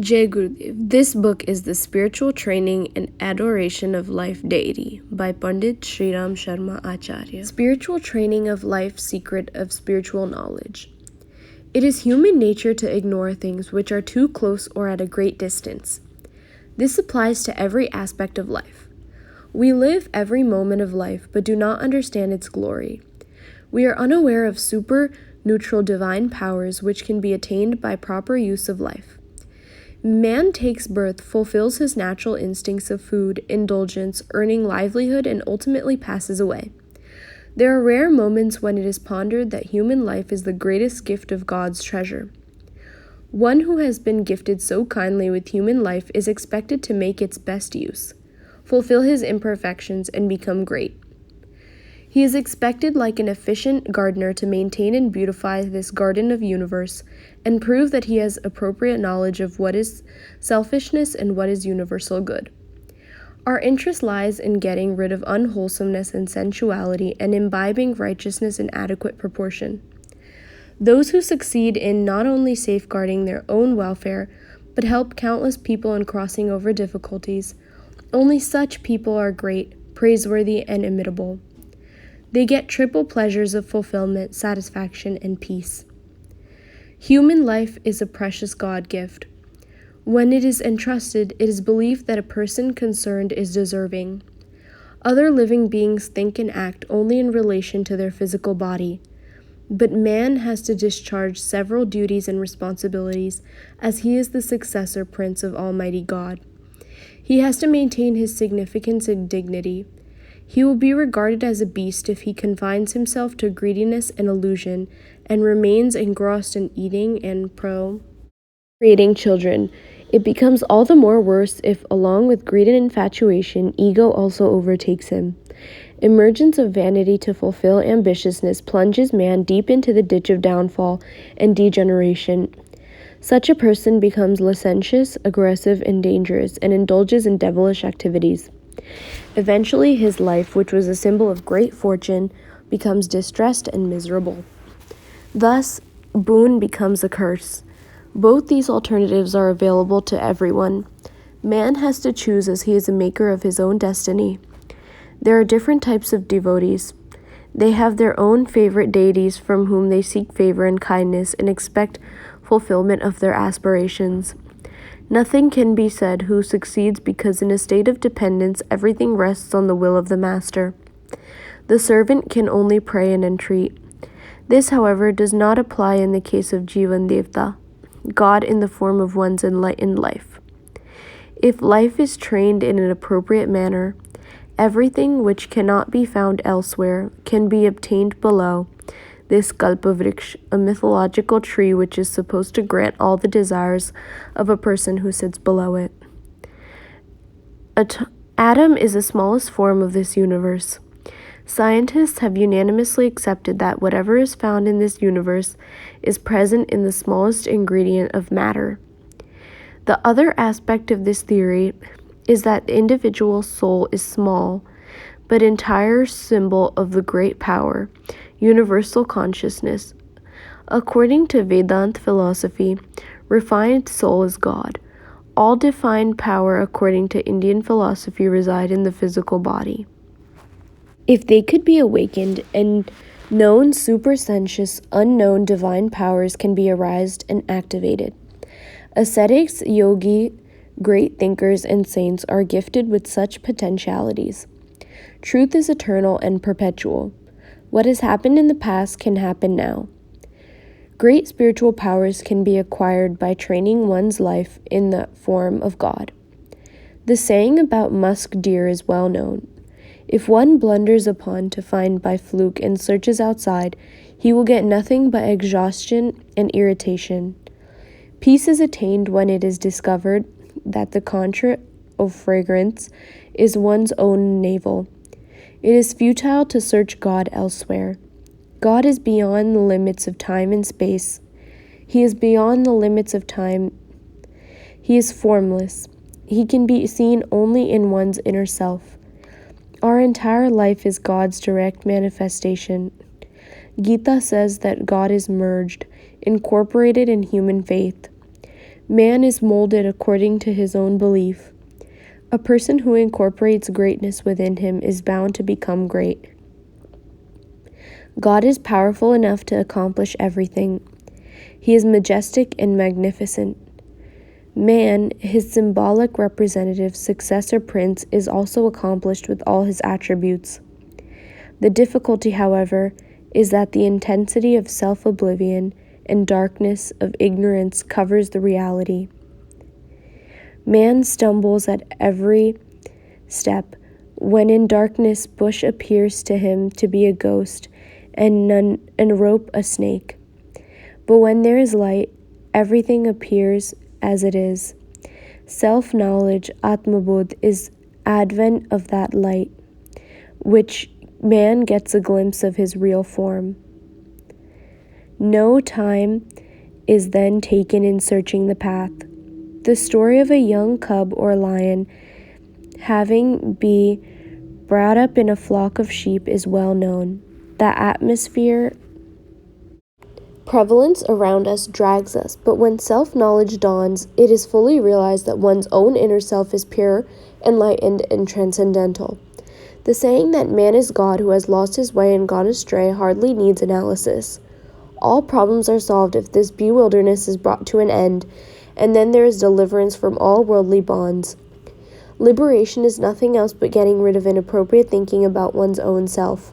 Jai Gurudev. This book is The Spiritual Training and Adoration of Life Deity by Pandit Sriram Sharma Acharya. Spiritual Training of Life, Secret of Spiritual Knowledge. It is human nature to ignore things which are too close or at a great distance. This applies to every aspect of life. We live every moment of life but do not understand its glory. We are unaware of super-neutral divine powers which can be attained by proper use of life. Man takes birth, fulfills his natural instincts of food, indulgence, earning livelihood, and ultimately passes away. There are rare moments when it is pondered that human life is the greatest gift of God's treasure. One who has been gifted so kindly with human life is expected to make its best use, fulfill his imperfections, and become great. He is expected, like an efficient gardener, to maintain and beautify this garden of universe and prove that he has appropriate knowledge of what is selfishness and what is universal good. Our interest lies in getting rid of unwholesomeness and sensuality and imbibing righteousness in adequate proportion. Those who succeed in not only safeguarding their own welfare, but help countless people in crossing over difficulties, only such people are great, praiseworthy, and imitable. They get triple pleasures of fulfillment, satisfaction, and peace. Human life is a precious God gift. When it is entrusted, it is believed that a person concerned is deserving. Other living beings think and act only in relation to their physical body, but man has to discharge several duties and responsibilities as he is the successor prince of Almighty God. He has to maintain his significance and dignity. He will be regarded as a beast if he confines himself to greediness and illusion and remains engrossed in eating and creating children. It becomes all the more worse if, along with greed and infatuation, ego also overtakes him. Emergence of vanity to fulfill ambitiousness plunges man deep into the ditch of downfall and degeneration. Such a person becomes licentious, aggressive, and dangerous, and indulges in devilish activities. Eventually, his life, which was a symbol of great fortune, becomes distressed and miserable. Thus, boon becomes a curse. Both these alternatives are available to everyone. Man has to choose as he is a maker of his own destiny. There are different types of devotees. They have their own favorite deities from whom they seek favor and kindness and expect fulfillment of their aspirations. Nothing can be said who succeeds because in a state of dependence everything rests on the will of the master. The servant can only pray and entreat. This, however, does not apply in the case of Jivan Devta, God in the form of one's enlightened life. If life is trained in an appropriate manner, everything which cannot be found elsewhere can be obtained below this Kalpavriksha, a mythological tree which is supposed to grant all the desires of a person who sits below it. Atom is the smallest form of this universe. Scientists have unanimously accepted that whatever is found in this universe is present in the smallest ingredient of matter. The other aspect of this theory is that the individual soul is small, but entire symbol of the great power, universal consciousness. According to Vedanta philosophy, refined soul is God. All defined power, according to Indian philosophy, reside in the physical body. If they could be awakened and known supersensuous, unknown divine powers can be aroused and activated. Ascetics, yogi, great thinkers, and saints are gifted with such potentialities. Truth is eternal and perpetual. What has happened in the past can happen now. Great spiritual powers can be acquired by training one's life in the form of God. The saying about musk deer is well known. If one blunders upon to find by fluke and searches outside, he will get nothing but exhaustion and irritation. Peace is attained when it is discovered that the contra of fragrance is one's own navel. It is futile to search God elsewhere. God is beyond the limits of time and space. He is beyond the limits of time. He is formless. He can be seen only in one's inner self. Our entire life is God's direct manifestation. Gita says that God is merged, incorporated in human faith. Man is molded according to his own belief. A person who incorporates greatness within him is bound to become great. God is powerful enough to accomplish everything. He is majestic and magnificent. Man, his symbolic representative, successor prince, is also accomplished with all his attributes. The difficulty, however, is that the intensity of self-oblivion and darkness of ignorance covers the reality. Man stumbles at every step. When in darkness, bush appears to him to be a ghost, and rope a snake. But when there is light, everything appears as it is. Self-knowledge, Atmabodh, is advent of that light, which man gets a glimpse of his real form. No time is then taken in searching the path. The story of a young cub or lion having been brought up in a flock of sheep is well known. The atmosphere prevalence around us drags us, but when self-knowledge dawns, it is fully realized that one's own inner self is pure, enlightened, and transcendental. The saying that man is God who has lost his way and gone astray hardly needs analysis. All problems are solved if this bewilderness is brought to an end, and then there is deliverance from all worldly bonds. Liberation is nothing else but getting rid of inappropriate thinking about one's own self.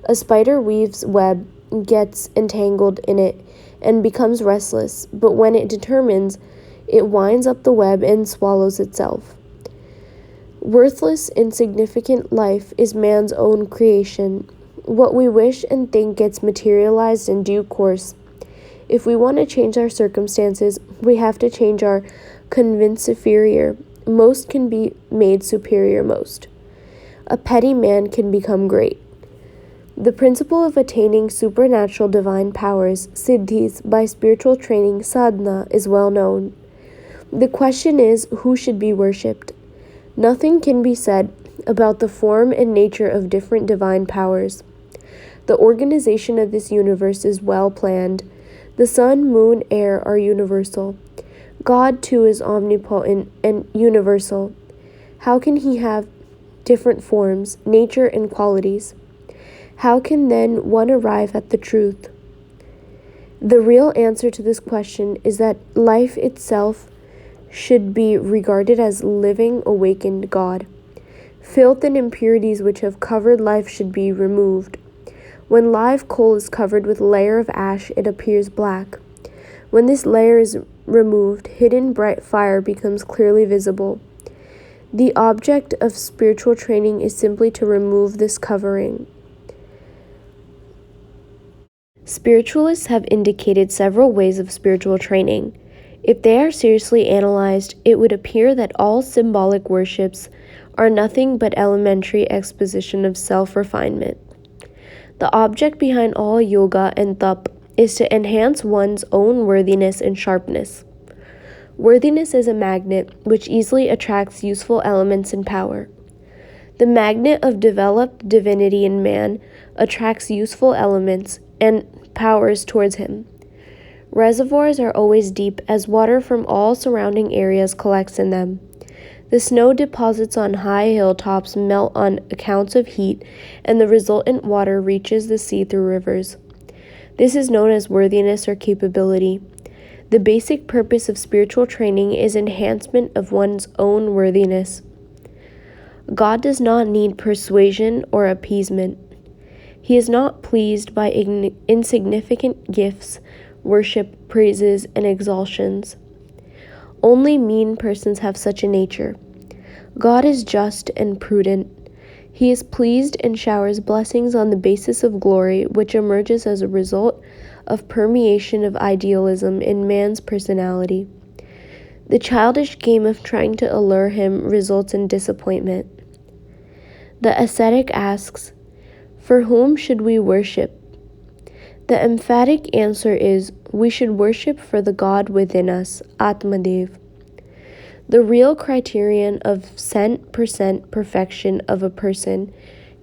A spider weaves web, gets entangled in it, and becomes restless, but when it determines, it winds up the web and swallows itself. Worthless, insignificant life is man's own creation. What we wish and think gets materialized in due course. If we want to change our circumstances, we have to change our convinciferior. Most can be made superior most. A petty man can become great. The principle of attaining supernatural divine powers, siddhis, by spiritual training, sadhana, is well known. The question is, who should be worshipped? Nothing can be said about the form and nature of different divine powers. The organization of this universe is well planned. The sun, moon, air are universal. God, too, is omnipotent and universal. How can he have different forms, nature, and qualities? How can then one arrive at the truth? The real answer to this question is that life itself should be regarded as living, awakened God. Filth and impurities which have covered life should be removed. When live coal is covered with a layer of ash, it appears black. When this layer is removed, hidden bright fire becomes clearly visible. The object of spiritual training is simply to remove this covering. Spiritualists have indicated several ways of spiritual training. If they are seriously analyzed, it would appear that all symbolic worships are nothing but elementary exposition of self-refinement. The object behind all yoga and tap is to enhance one's own worthiness and sharpness. Worthiness is a magnet which easily attracts useful elements and power. The magnet of developed divinity in man attracts useful elements and powers towards him. Reservoirs are always deep as water from all surrounding areas collects in them. The snow deposits on high hilltops melt on account of heat, and the resultant water reaches the sea through rivers. This is known as worthiness or capability. The basic purpose of spiritual training is enhancement of one's own worthiness. God does not need persuasion or appeasement. He is not pleased by insignificant gifts, worship, praises, and exaltations. Only mean persons have such a nature. God is just and prudent. He is pleased and showers blessings on the basis of glory, which emerges as a result of permeation of idealism in man's personality. The childish game of trying to allure him results in disappointment. The ascetic asks, "For whom should we worship?" The emphatic answer is, we should worship for the God within us, Atmadev. The real criterion of 100% perfection of a person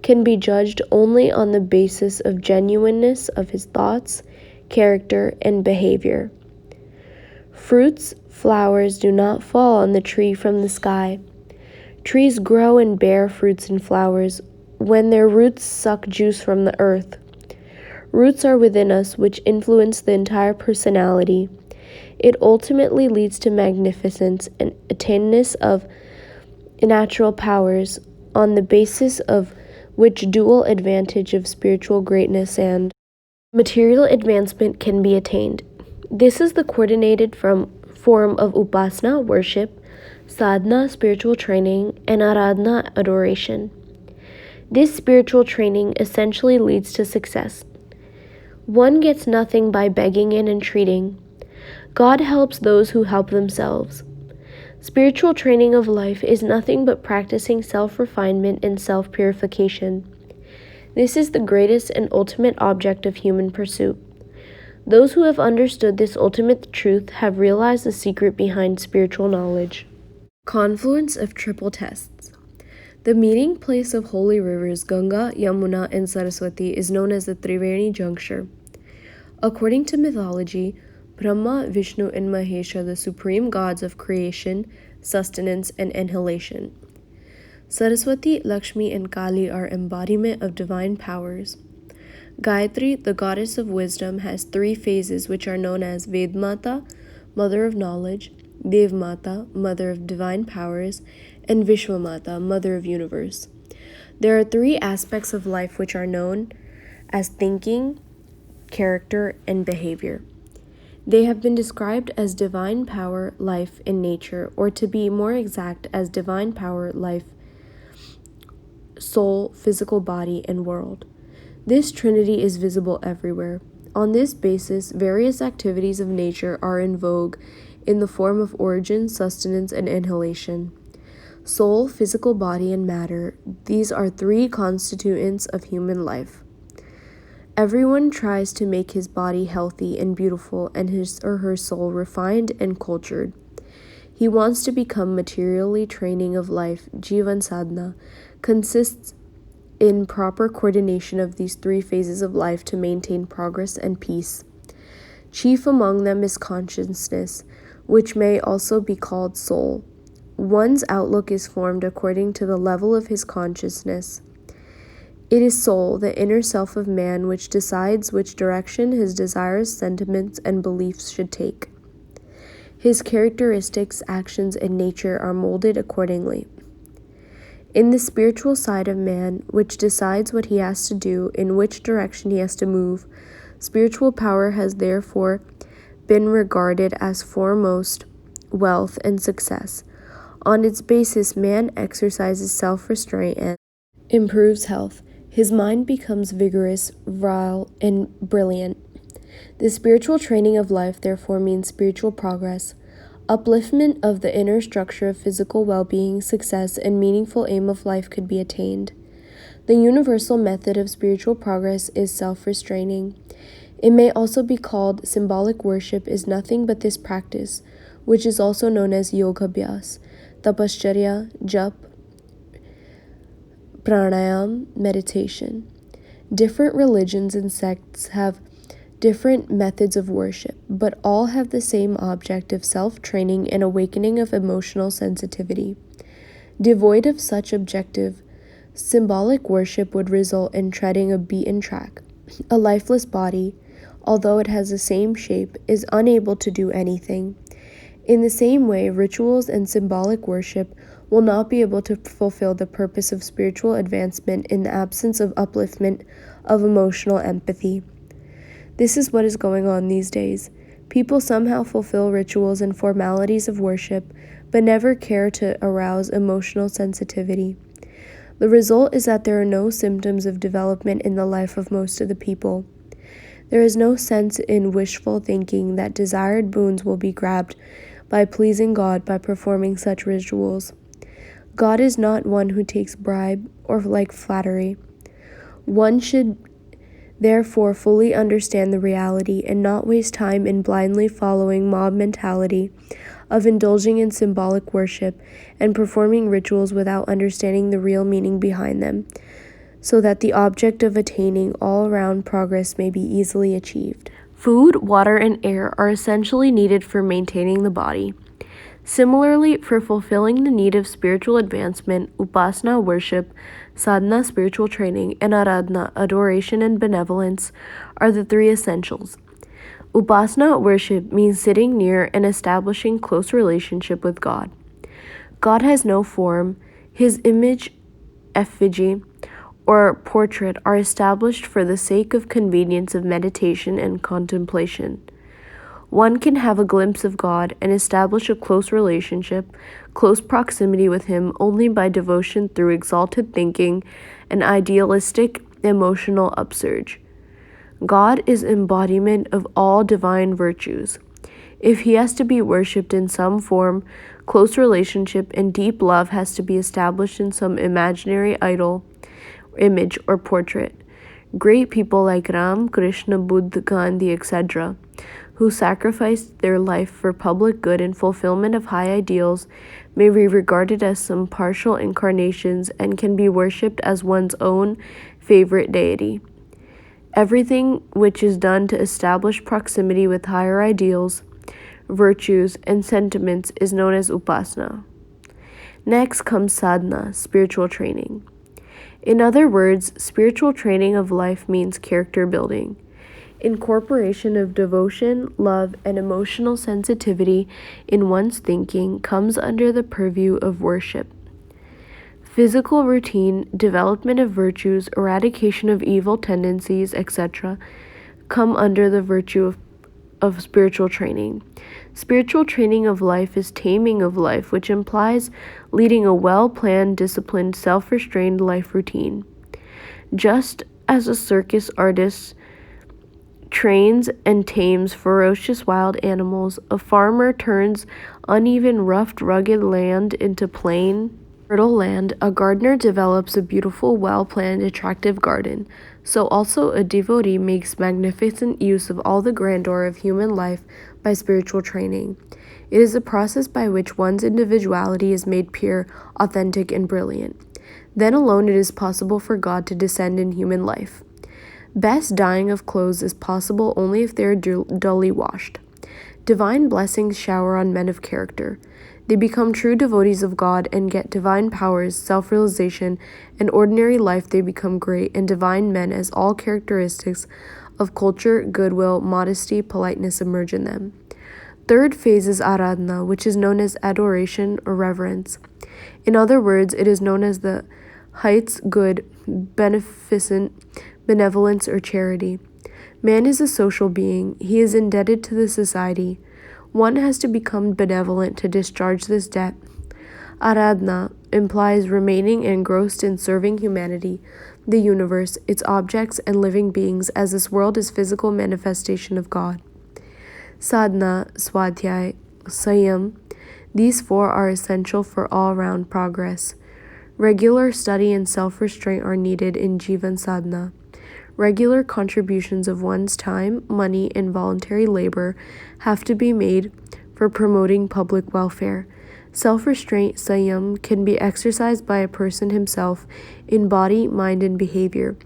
can be judged only on the basis of genuineness of his thoughts, character, and behavior. Fruits, flowers do not fall on the tree from the sky. Trees grow and bear fruits and flowers when their roots suck juice from the earth. Roots are within us, which influence the entire personality. It ultimately leads to magnificence and attainment of natural powers, on the basis of which dual advantage of spiritual greatness and material advancement can be attained. This is the coordinated form of upasana, worship, sadhana, spiritual training, and aradhana, adoration. This spiritual training essentially leads to success. One gets nothing by begging and entreating. God helps those who help themselves. Spiritual training of life is nothing but practicing self-refinement and self-purification. This is the greatest and ultimate object of human pursuit. Those who have understood this ultimate truth have realized the secret behind spiritual knowledge. Confluence of triple tests. The meeting place of holy rivers Ganga, Yamuna, and Saraswati is known as the Triveni Juncture. According to mythology, Brahma, Vishnu, and Mahesh are the supreme gods of creation, sustenance, and annihilation. Saraswati, Lakshmi, and Kali are embodiment of divine powers. Gayatri, the goddess of wisdom, has three phases which are known as Vedmata, mother of knowledge, Devmata, mother of divine powers, and Vishwamata, mother of universe. There are three aspects of life which are known as thinking, character, and behavior. They have been described as divine power, life, and nature, or to be more exact, as divine power, life, soul, physical body, and world. This trinity is visible everywhere. On this basis, various activities of nature are in vogue in the form of origin, sustenance, and annihilation. Soul, physical body, and matter, these are three constituents of human life. Everyone tries to make his body healthy and beautiful and his or her soul refined and cultured. He wants to become materially. Training of life, Jivan Sadhana, consists in proper coordination of these three phases of life to maintain progress and peace. Chief among them is consciousness, which may also be called soul. One's outlook is formed according to the level of his consciousness. It is soul, the inner self of man, which decides which direction his desires, sentiments, and beliefs should take. His characteristics, actions, and nature are molded accordingly. In the spiritual side of man, which decides what he has to do, in which direction he has to move, spiritual power has therefore been regarded as foremost, wealth, and success. On its basis, man exercises self-restraint and improves health. His mind becomes vigorous, virile, and brilliant. The spiritual training of life therefore means spiritual progress, upliftment of the inner structure of physical well-being, success, and meaningful aim of life could be attained. The universal method of spiritual progress is self-restraining. It may also be called symbolic worship, is nothing but this practice, which is also known as yoga-abhyas, tapascharya, jap, Pranayama, meditation. Different religions and sects have different methods of worship, but all have the same object of self-training and awakening of emotional sensitivity. Devoid of such objective, symbolic worship would result in treading a beaten track. A lifeless body, although it has the same shape, is unable to do anything. In the same way, rituals and symbolic worship will not be able to fulfill the purpose of spiritual advancement in the absence of upliftment of emotional empathy. This is what is going on these days. People somehow fulfill rituals and formalities of worship, but never care to arouse emotional sensitivity. The result is that there are no symptoms of development in the life of most of the people. There is no sense in wishful thinking that desired boons will be grabbed by pleasing God by performing such rituals. God is not one who takes bribe or like flattery. One should therefore fully understand the reality and not waste time in blindly following mob mentality of indulging in symbolic worship and performing rituals without understanding the real meaning behind them, so that the object of attaining all-around progress may be easily achieved. Food, water, and air are essentially needed for maintaining the body. Similarly, for fulfilling the need of spiritual advancement, upasana, worship, sadhana, spiritual training, and aradhana, adoration and benevolence, are the three essentials. Upasana, worship, means sitting near and establishing close relationship with God. God has no form. His image, effigy, or portrait are established for the sake of convenience of meditation and contemplation. One can have a glimpse of God and establish a close relationship, close proximity with Him only by devotion through exalted thinking and idealistic emotional upsurge. God is embodiment of all divine virtues. If He has to be worshipped in some form, close relationship and deep love has to be established in some imaginary idol, image, or portrait. Great people like Ram, Krishna, Buddha, Gandhi, etc., who sacrificed their life for public good and fulfillment of high ideals, may be regarded as some partial incarnations and can be worshipped as one's own favorite deity. Everything which is done to establish proximity with higher ideals, virtues, and sentiments is known as upasana. Next comes sadhana, spiritual training. In other words, spiritual training of life means character building. Incorporation of devotion, love, and emotional sensitivity in one's thinking comes under the purview of worship. Physical routine, development of virtues, eradication of evil tendencies, etc., come under the virtue of spiritual training. Spiritual training of life is taming of life, which implies leading a well-planned, disciplined, self-restrained life routine. Just as a circus artist trains and tames ferocious wild animals, a farmer turns uneven, rough, rugged land into plain, fertile land, a gardener develops a beautiful, well-planned, attractive garden. So also a devotee makes magnificent use of all the grandeur of human life by spiritual training. It is a process by which one's individuality is made pure, authentic, and brilliant. Then alone it is possible for God to descend in human life. Best dyeing of clothes is possible only if they are dully washed. Divine blessings shower on men of character. They become true devotees of God and get divine powers, self-realization, and ordinary life they become great and divine men as all characteristics of culture, goodwill, modesty, politeness emerge in them. Third phase is aradhana, which is known as adoration or reverence. In other words, it is known as the heights good, beneficent, benevolence, or charity. Man is a social being. He is indebted to the society. One has to become benevolent to discharge this debt. Aradhana implies remaining engrossed in serving humanity, the universe, its objects, and living beings, as this world is physical manifestation of God. Sadhana, swadhyay, sayam, these four are essential for all-round progress. Regular study and self-restraint are needed in jivan sadhana. Regular contributions of one's time, money, and voluntary labor have to be made for promoting public welfare. Self-restraint, sayam, can be exercised by a person himself in body, mind, and behavior.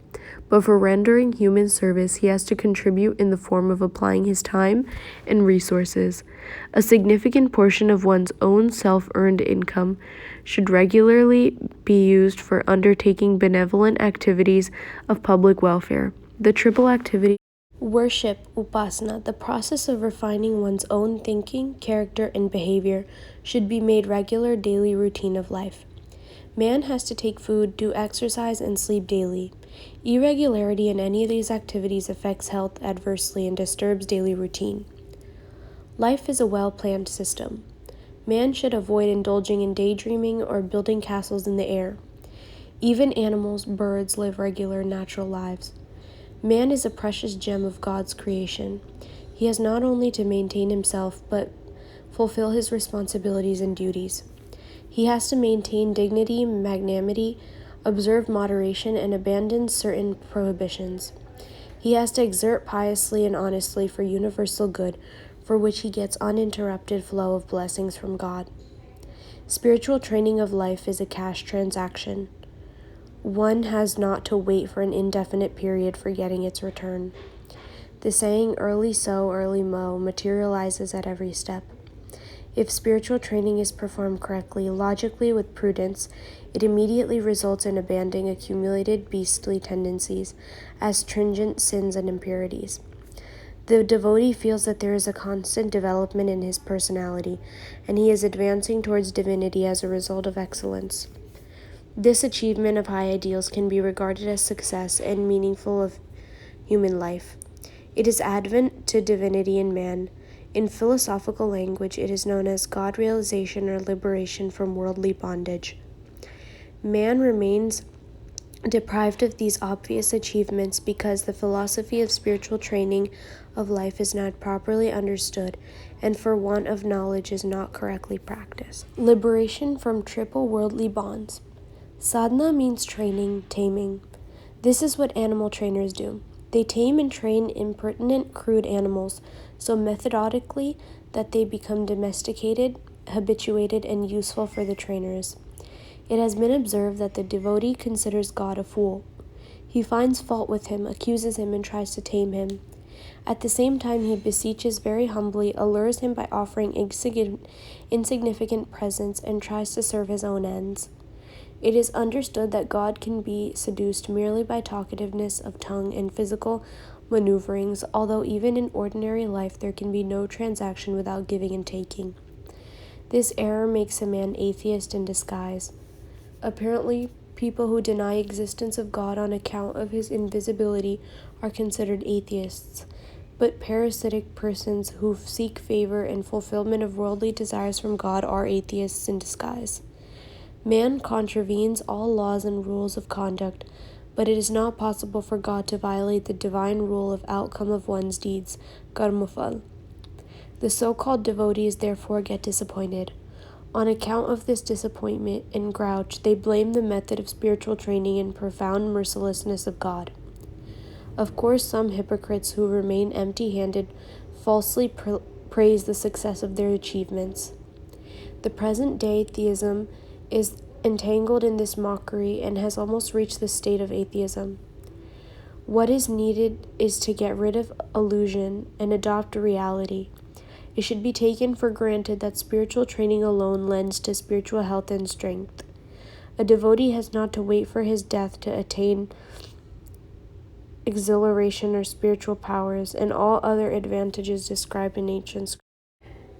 But for rendering human service, he has to contribute in the form of applying his time and resources. A significant portion of one's own self-earned income should regularly be used for undertaking benevolent activities of public welfare. The triple activity worship, upasana, the process of refining one's own thinking, character, and behavior, should be made regular daily routine of life. Man has to take food, do exercise, and sleep daily. Irregularity in any of these activities affects health adversely and disturbs daily routine. Life is a well-planned system. Man should avoid indulging in daydreaming or building castles in the air. Even animals, birds live regular, natural lives. Man is a precious gem of God's creation. He has not only to maintain himself, but fulfill his responsibilities and duties. He has to maintain dignity, magnanimity, observe moderation, and abandon certain prohibitions. He has to exert piously and honestly for universal good, for which he gets uninterrupted flow of blessings from God. Spiritual training of life is a cash transaction. One has not to wait for an indefinite period for getting its return. The saying, early sow, early mow, materializes at every step. If spiritual training is performed correctly, logically, with prudence, it immediately results in abandoning accumulated beastly tendencies as stringent sins and impurities. The devotee feels that there is a constant development in his personality, and he is advancing towards divinity as a result of excellence. This achievement of high ideals can be regarded as success and meaningful of human life. It is advent to divinity in man. In philosophical language, it is known as God realization or liberation from worldly bondage. Man remains deprived of these obvious achievements because the philosophy of spiritual training of life is not properly understood and for want of knowledge is not correctly practiced. Liberation from triple worldly bonds. Sadhana means training, taming. This is what animal trainers do. They tame and train impertinent, crude animals so methodically that they become domesticated, habituated, and useful for the trainers. It has been observed that the devotee considers God a fool. He finds fault with him, accuses him, and tries to tame him. At the same time, he beseeches very humbly, allures him by offering insignificant presents, and tries to serve his own ends. It is understood that God can be seduced merely by talkativeness of tongue and physical maneuverings, although even in ordinary life there can be no transaction without giving and taking. This error makes a man atheist in disguise. Apparently, people who deny existence of God on account of his invisibility are considered atheists, but parasitic persons who seek favor and fulfillment of worldly desires from God are atheists in disguise. Man contravenes all laws and rules of conduct, but it is not possible for God to violate the divine rule of outcome of one's deeds, karmafal. The so-called devotees therefore get disappointed. On account of this disappointment and grouch, they blame the method of spiritual training and profound mercilessness of God. Of course, some hypocrites who remain empty-handed falsely praise the success of their achievements. The present-day theism is entangled in this mockery and has almost reached the state of atheism. What is needed is to get rid of illusion and adopt reality. It should be taken for granted that spiritual training alone lends to spiritual health and strength. A devotee has not to wait for his death to attain exhilaration or spiritual powers and all other advantages described in ancient scripture.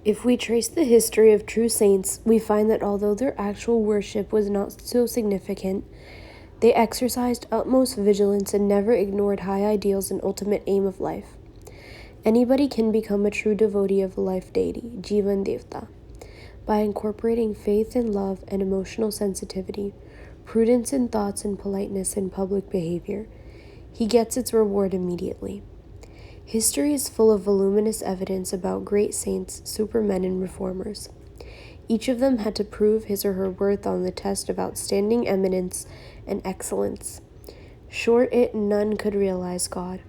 If we trace the history of true saints, we find that although their actual worship was not so significant, they exercised utmost vigilance and never ignored high ideals and ultimate aim of life. Anybody can become a true devotee of the life deity, Jivan Devta, by incorporating faith and love and emotional sensitivity, prudence in thoughts and politeness in public behavior. He gets its reward immediately. History is full of voluminous evidence about great saints, supermen, and reformers. Each of them had to prove his or her worth on the test of outstanding eminence and excellence. Short it, none could realize God.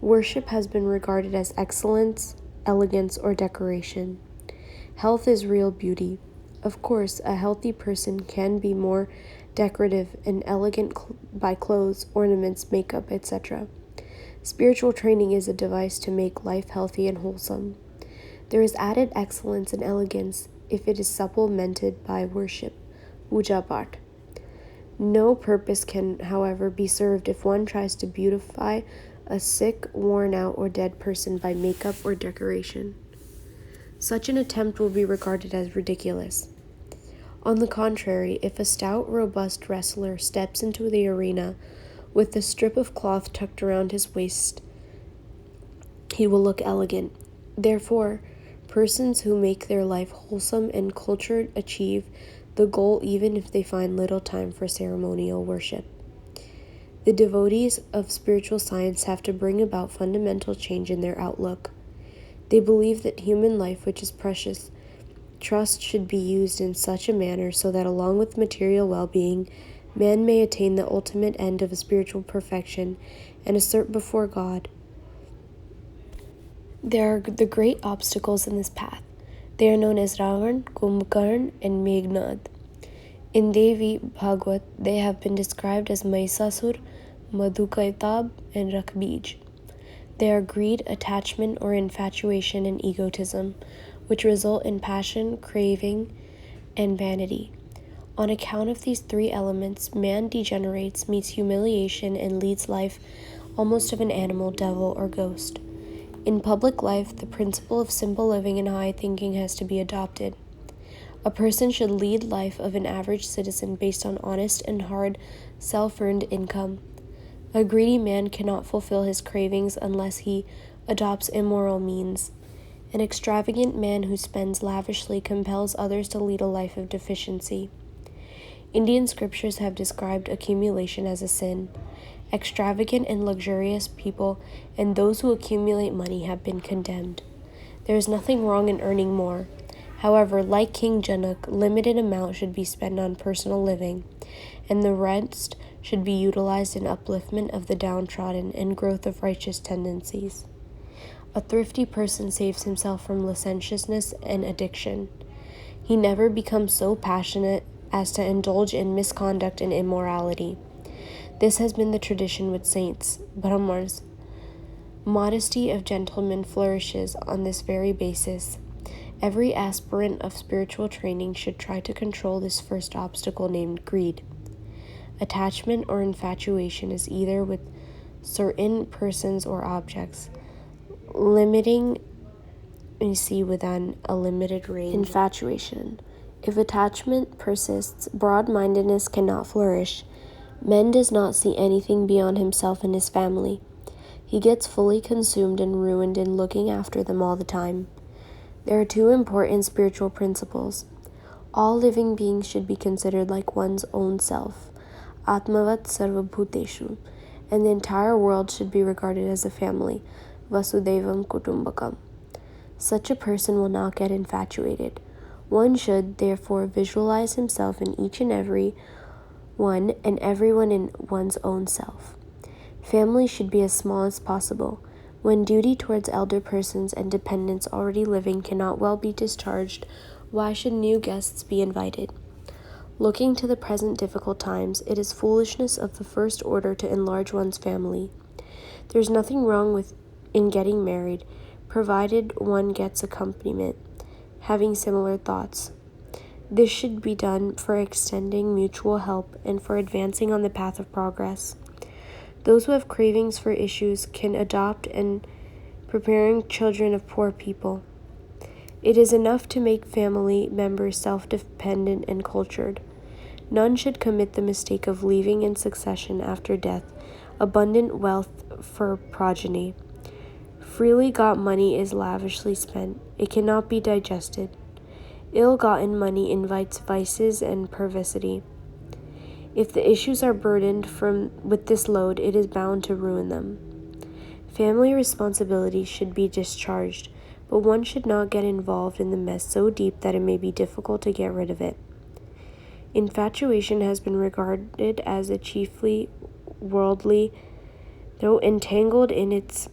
Worship has been regarded as excellence, elegance, or decoration. Health is real beauty. Of course, a healthy person can be more decorative and elegant by clothes, ornaments, makeup, etc. Spiritual training is a device to make life healthy and wholesome. There is added excellence and elegance if it is supplemented by worship, puja part. No purpose can, however, be served if one tries to beautify a sick, worn-out, or dead person by makeup or decoration. Such an attempt will be regarded as ridiculous. On the contrary, if a stout, robust wrestler steps into the arena with a strip of cloth tucked around his waist, he will look elegant. Therefore, persons who make their life wholesome and cultured achieve the goal even if they find little time for ceremonial worship. The devotees of spiritual science have to bring about fundamental change in their outlook. They believe that human life, which is precious, trust should be used in such a manner so that along with material well-being, man may attain the ultimate end of spiritual perfection and assert before God. There are the great obstacles in this path. They are known as Ravan, Kumbhakarn, and Meghnad. In Devi Bhagwat, they have been described as Mahisasur, Madhukaitab, and Rakbij. They are greed, attachment, or infatuation, and egotism, which result in passion, craving, and vanity. On account of these three elements, man degenerates, meets humiliation, and leads life almost of an animal, devil, or ghost. In public life, the principle of simple living and high thinking has to be adopted. A person should lead life of an average citizen based on honest and hard, self-earned income. A greedy man cannot fulfill his cravings unless he adopts immoral means. An extravagant man who spends lavishly compels others to lead a life of deficiency. Indian scriptures have described accumulation as a sin. Extravagant and luxurious people and those who accumulate money have been condemned. There is nothing wrong in earning more. However, like King Janak, limited amount should be spent on personal living, and the rest should be utilized in upliftment of the downtrodden and growth of righteous tendencies. A thrifty person saves himself from licentiousness and addiction. He never becomes so passionate as to indulge in misconduct and immorality. This has been the tradition with saints, Brahmars. Modesty of gentlemen flourishes on this very basis. Every aspirant of spiritual training should try to control this first obstacle named greed. Attachment or infatuation is either with certain persons or objects, limiting, within a limited range. Infatuation. If attachment persists, broad-mindedness cannot flourish. Man does not see anything beyond himself and his family. He gets fully consumed and ruined in looking after them all the time. There are two important spiritual principles. All living beings should be considered like one's own self, Atmavat Sarvabhuteshu, and the entire world should be regarded as a family, Vasudevam Kutumbakam. Such a person will not get infatuated. One should, therefore, visualize himself in each and every one and everyone in one's own self. Family should be as small as possible. When duty towards elder persons and dependents already living cannot well be discharged, why should new guests be invited? Looking to the present difficult times, it is foolishness of the first order to enlarge one's family. There is nothing wrong in getting married, provided one gets accompaniment, having similar thoughts. This should be done for extending mutual help and for advancing on the path of progress. Those who have cravings for issues can adopt and preparing children of poor people. It is enough to make family members self-dependent and cultured. None should commit the mistake of leaving in succession after death abundant wealth for progeny. Freely got money is lavishly spent. It cannot be digested. Ill-gotten money invites vices and perversity. If the issues are burdened with this load, it is bound to ruin them. Family responsibilities should be discharged, but one should not get involved in the mess so deep that it may be difficult to get rid of it. Infatuation has been regarded as a chiefly worldly, though entangled in its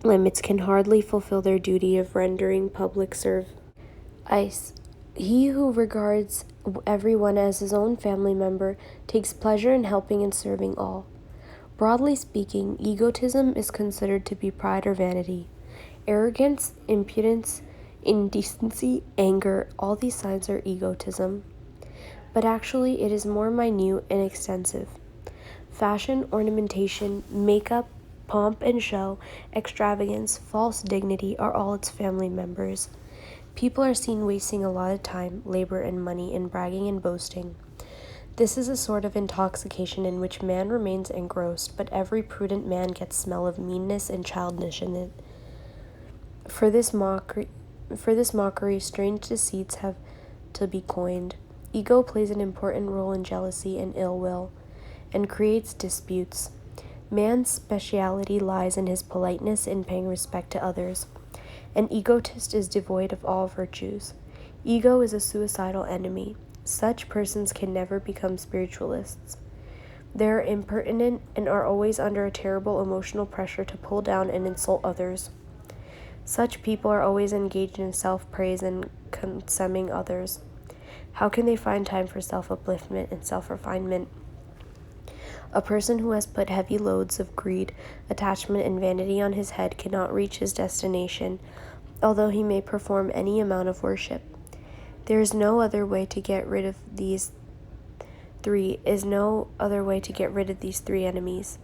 limits can hardly fulfill their duty of rendering public service. He who regards everyone as his own family member takes pleasure in helping and serving all. Broadly speaking, egotism is considered to be pride or vanity. Arrogance, impudence, indecency, anger, all these signs are egotism. But actually, it is more minute and extensive. Fashion, ornamentation, makeup, pomp and show, extravagance, false dignity are all its family members. People are seen wasting a lot of time, labor, and money in bragging and boasting. This is a sort of intoxication in which man remains engrossed, but every prudent man gets smell of meanness and childishness in it. For this mockery, strange deceits have to be coined. Ego plays an important role in jealousy and ill will, and creates disputes. Man's speciality lies in his politeness in paying respect to others. An egotist is devoid of all virtues. Ego is a suicidal enemy. Such persons can never become spiritualists. They are impertinent and are always under a terrible emotional pressure to pull down and insult others. Such people are always engaged in self-praise and condemning others. How can they find time for self-upliftment and self-refinement? A person who has put heavy loads of greed, attachment, and vanity on his head cannot reach his destination, although he may perform any amount of worship. There is no other way to get rid of these three enemies.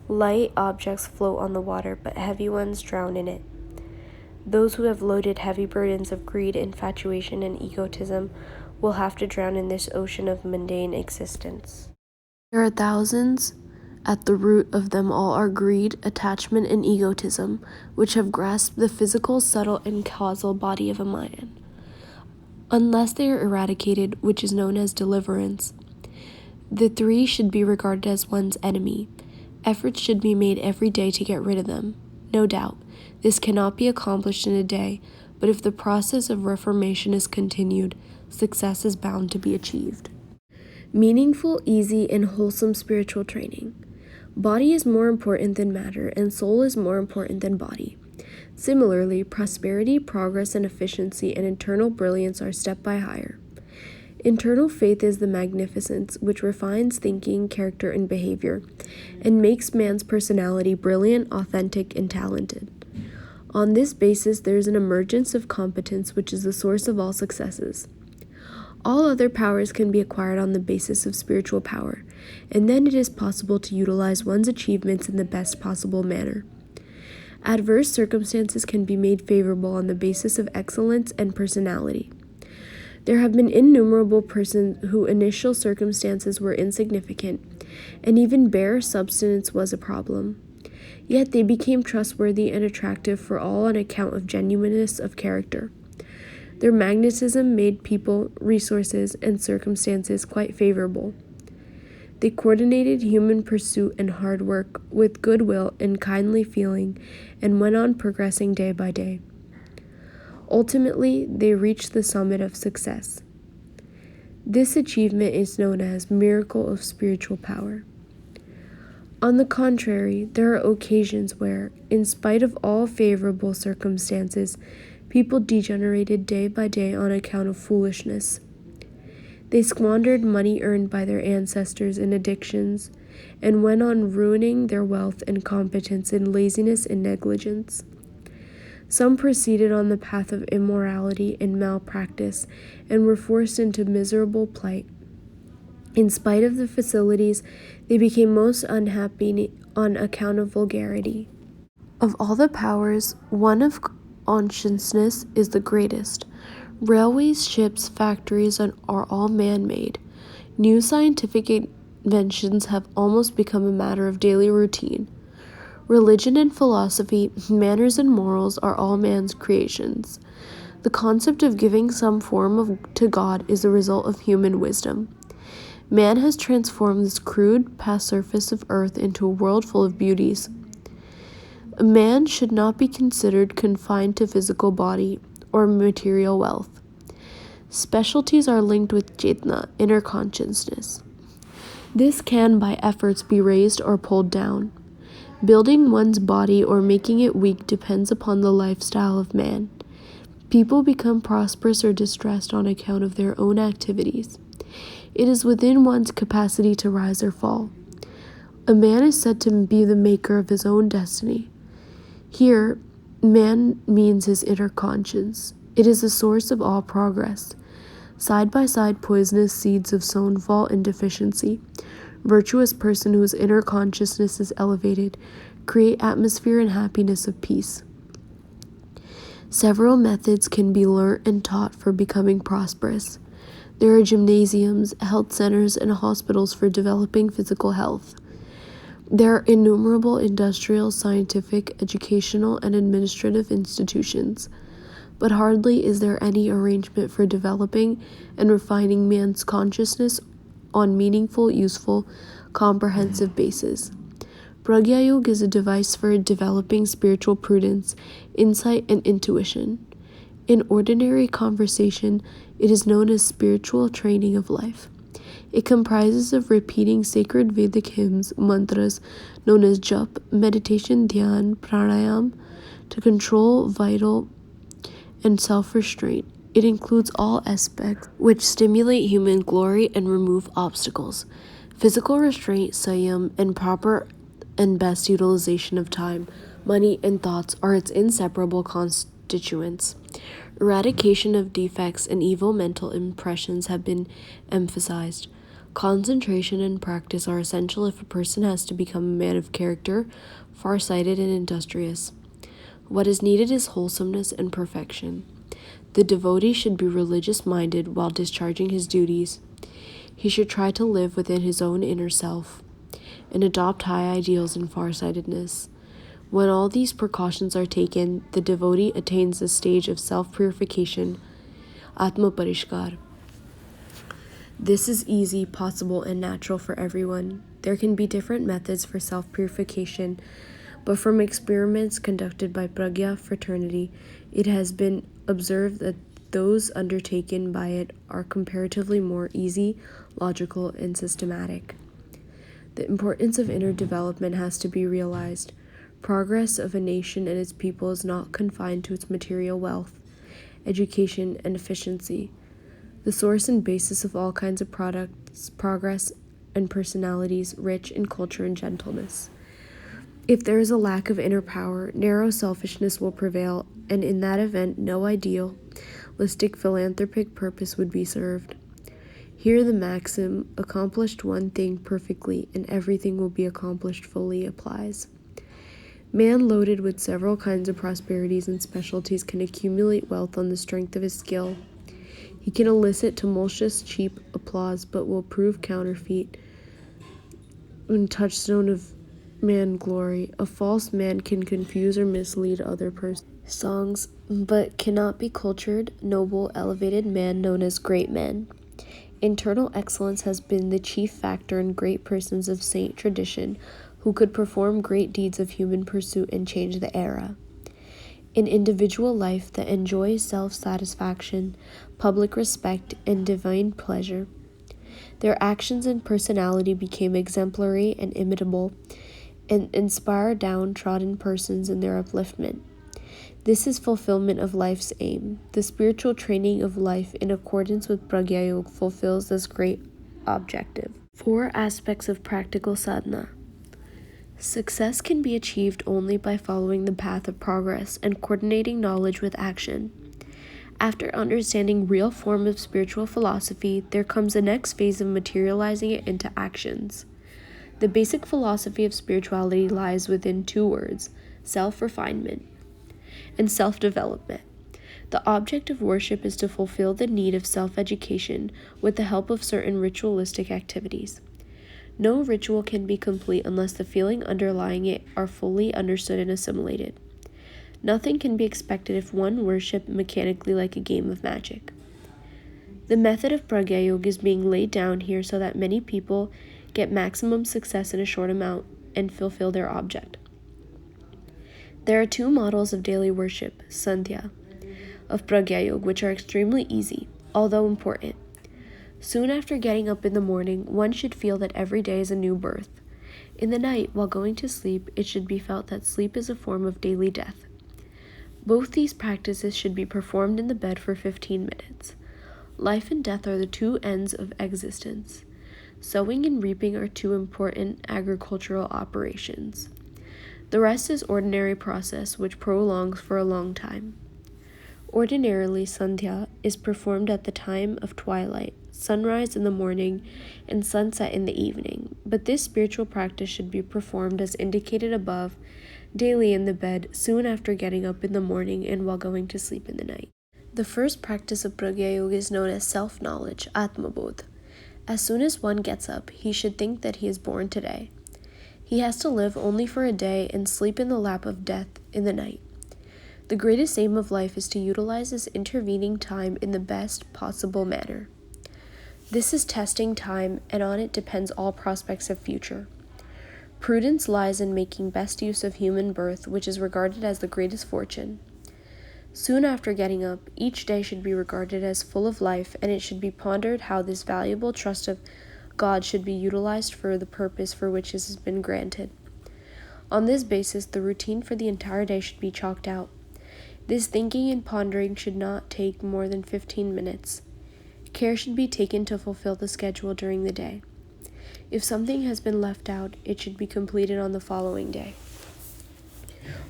Light objects float on the water, but heavy ones drown in it. Those who have loaded heavy burdens of greed, infatuation, and egotism will have to drown in this ocean of mundane existence. There are thousands. At the root of them all are greed, attachment, and egotism, which have grasped the physical, subtle, and causal body of a man. Unless they are eradicated, which is known as deliverance, the three should be regarded as one's enemy. Efforts should be made every day to get rid of them. No doubt, this cannot be accomplished in a day, but if the process of reformation is continued, success is bound to be achieved. Meaningful, easy, and wholesome spiritual training. Body is more important than matter, and soul is more important than body. Similarly, prosperity, progress, and efficiency and internal brilliance are step by higher. Internal faith is the magnificence which refines thinking, character, and behavior, and makes man's personality brilliant, authentic, and talented. On this basis, there is an emergence of competence which is the source of all successes. All other powers can be acquired on the basis of spiritual power, and then it is possible to utilize one's achievements in the best possible manner. Adverse circumstances can be made favorable on the basis of excellence and personality. There have been innumerable persons whose initial circumstances were insignificant, and even bare subsistence was a problem. Yet they became trustworthy and attractive for all on account of genuineness of character. Their magnetism made people, resources, and circumstances quite favorable. They coordinated human pursuit and hard work with goodwill and kindly feeling, and went on progressing day by day. Ultimately, they reached the summit of success. This achievement is known as miracle of spiritual power. On the contrary, there are occasions where, in spite of all favorable circumstances, people degenerated day by day on account of foolishness. They squandered money earned by their ancestors in addictions, and went on ruining their wealth and competence in laziness and negligence. Some proceeded on the path of immorality and malpractice, and were forced into miserable plight. In spite of the facilities, they became most unhappy on account of vulgarity. Of all the powers, one of consciousness is the greatest. Railways, ships, factories are all man-made. New scientific inventions have almost become a matter of daily routine. Religion and philosophy, manners and morals are all man's creations. The concept of giving some form to God is the result of human wisdom. Man has transformed this crude, past surface of earth into a world full of beauties. A man should not be considered confined to physical body or material wealth. Specialties are linked with chetna, inner consciousness. This can, by efforts, be raised or pulled down. Building one's body or making it weak depends upon the lifestyle of man. People become prosperous or distressed on account of their own activities. It is within one's capacity to rise or fall. A man is said to be the maker of his own destiny. Here, man means his inner conscience. It is the source of all progress. Side by side, poisonous seeds of sown fault and deficiency. Virtuous person whose inner consciousness is elevated create atmosphere and happiness of peace. Several methods can be learnt and taught for becoming prosperous. There are gymnasiums, health centers, and hospitals for developing physical health. There are innumerable industrial, scientific, educational, and administrative institutions, but hardly is there any arrangement for developing and refining man's consciousness on meaningful, useful, comprehensive basis. Pragya Yoga is a device for developing spiritual prudence, insight, and intuition. In ordinary conversation, it is known as spiritual training of life. It comprises of repeating sacred Vedic hymns, mantras known as jap, meditation, dhyan, pranayama, to control vital and self-restraint. It includes all aspects which stimulate human glory and remove obstacles. Physical restraint, sayam, and proper and best utilization of time, money, and thoughts are its inseparable constituents. Eradication of defects and evil mental impressions have been emphasized. Concentration and practice are essential if a person has to become a man of character, far-sighted and industrious. What is needed is wholesomeness and perfection. The devotee should be religious-minded while discharging his duties. He should try to live within his own inner self and adopt high ideals and farsightedness. When all these precautions are taken, the devotee attains the stage of self-purification, Atma Parishkar. This is easy, possible, and natural for everyone. There can be different methods for self-purification, but from experiments conducted by Pragya Fraternity, it has been observed that those undertaken by it are comparatively more easy, logical, and systematic. The importance of inner development has to be realized. Progress of a nation and its people is not confined to its material wealth, education, and efficiency. The source and basis of all kinds of products, progress, and personalities rich in culture and gentleness. If there is a lack of inner power, narrow selfishness will prevail, and in that event, no idealistic philanthropic purpose would be served. Here the maxim, accomplished one thing perfectly and everything will be accomplished fully, applies. Man loaded with several kinds of prosperities and specialties can accumulate wealth on the strength of his skill. He can elicit tumultuous, cheap applause, but will prove counterfeit and touchstone of man glory. A false man can confuse or mislead other persons. Songs, but cannot be cultured, noble, elevated man known as great men. Internal excellence has been the chief factor in great persons of saint tradition who could perform great deeds of human pursuit and change the era. In individual life that enjoys self-satisfaction, public respect, and divine pleasure, their actions and personality became exemplary and imitable and inspire downtrodden persons in their upliftment. This is fulfillment of life's aim. The spiritual training of life in accordance with Pragya Yoga fulfills this great objective. 4 aspects of practical sadhana. Success can be achieved only by following the path of progress and coordinating knowledge with action. After understanding real form of spiritual philosophy, there comes the next phase of materializing it into actions. The basic philosophy of spirituality lies within 2 words, self-refinement and self-development. The object of worship is to fulfill the need of self-education with the help of certain ritualistic activities. No ritual can be complete unless the feeling underlying it are fully understood and assimilated. Nothing can be expected if one worship mechanically like a game of magic. The method of Pragya Yoga is being laid down here so that many people get maximum success in a short amount and fulfill their object. There are 2 models of daily worship, Sandhya, of Pragya Yoga, which are extremely easy, although important. Soon after getting up in the morning, one should feel that every day is a new birth. In the night, while going to sleep, it should be felt that sleep is a form of daily death. Both these practices should be performed in the bed for 15 minutes. Life and death are the 2 ends of existence. Sowing and reaping are 2 important agricultural operations. The rest is ordinary process, which prolongs for a long time. Ordinarily, Sandhya is performed at the time of twilight, sunrise in the morning, and sunset in the evening, but this spiritual practice should be performed as indicated above, daily in the bed, soon after getting up in the morning and while going to sleep in the night. The first practice of Pragya Yoga is known as self-knowledge, Atmabodh. As soon as one gets up, he should think that he is born today. He has to live only for a day and sleep in the lap of death in the night. The greatest aim of life is to utilize this intervening time in the best possible manner. This is testing time, and on it depends all prospects of future. Prudence lies in making best use of human birth, which is regarded as the greatest fortune. Soon after getting up, each day should be regarded as full of life, and it should be pondered how this valuable trust of God should be utilized for the purpose for which it has been granted. On this basis, the routine for the entire day should be chalked out. This thinking and pondering should not take more than 15 minutes. Care should be taken to fulfill the schedule during the day. If something has been left out, it should be completed on the following day.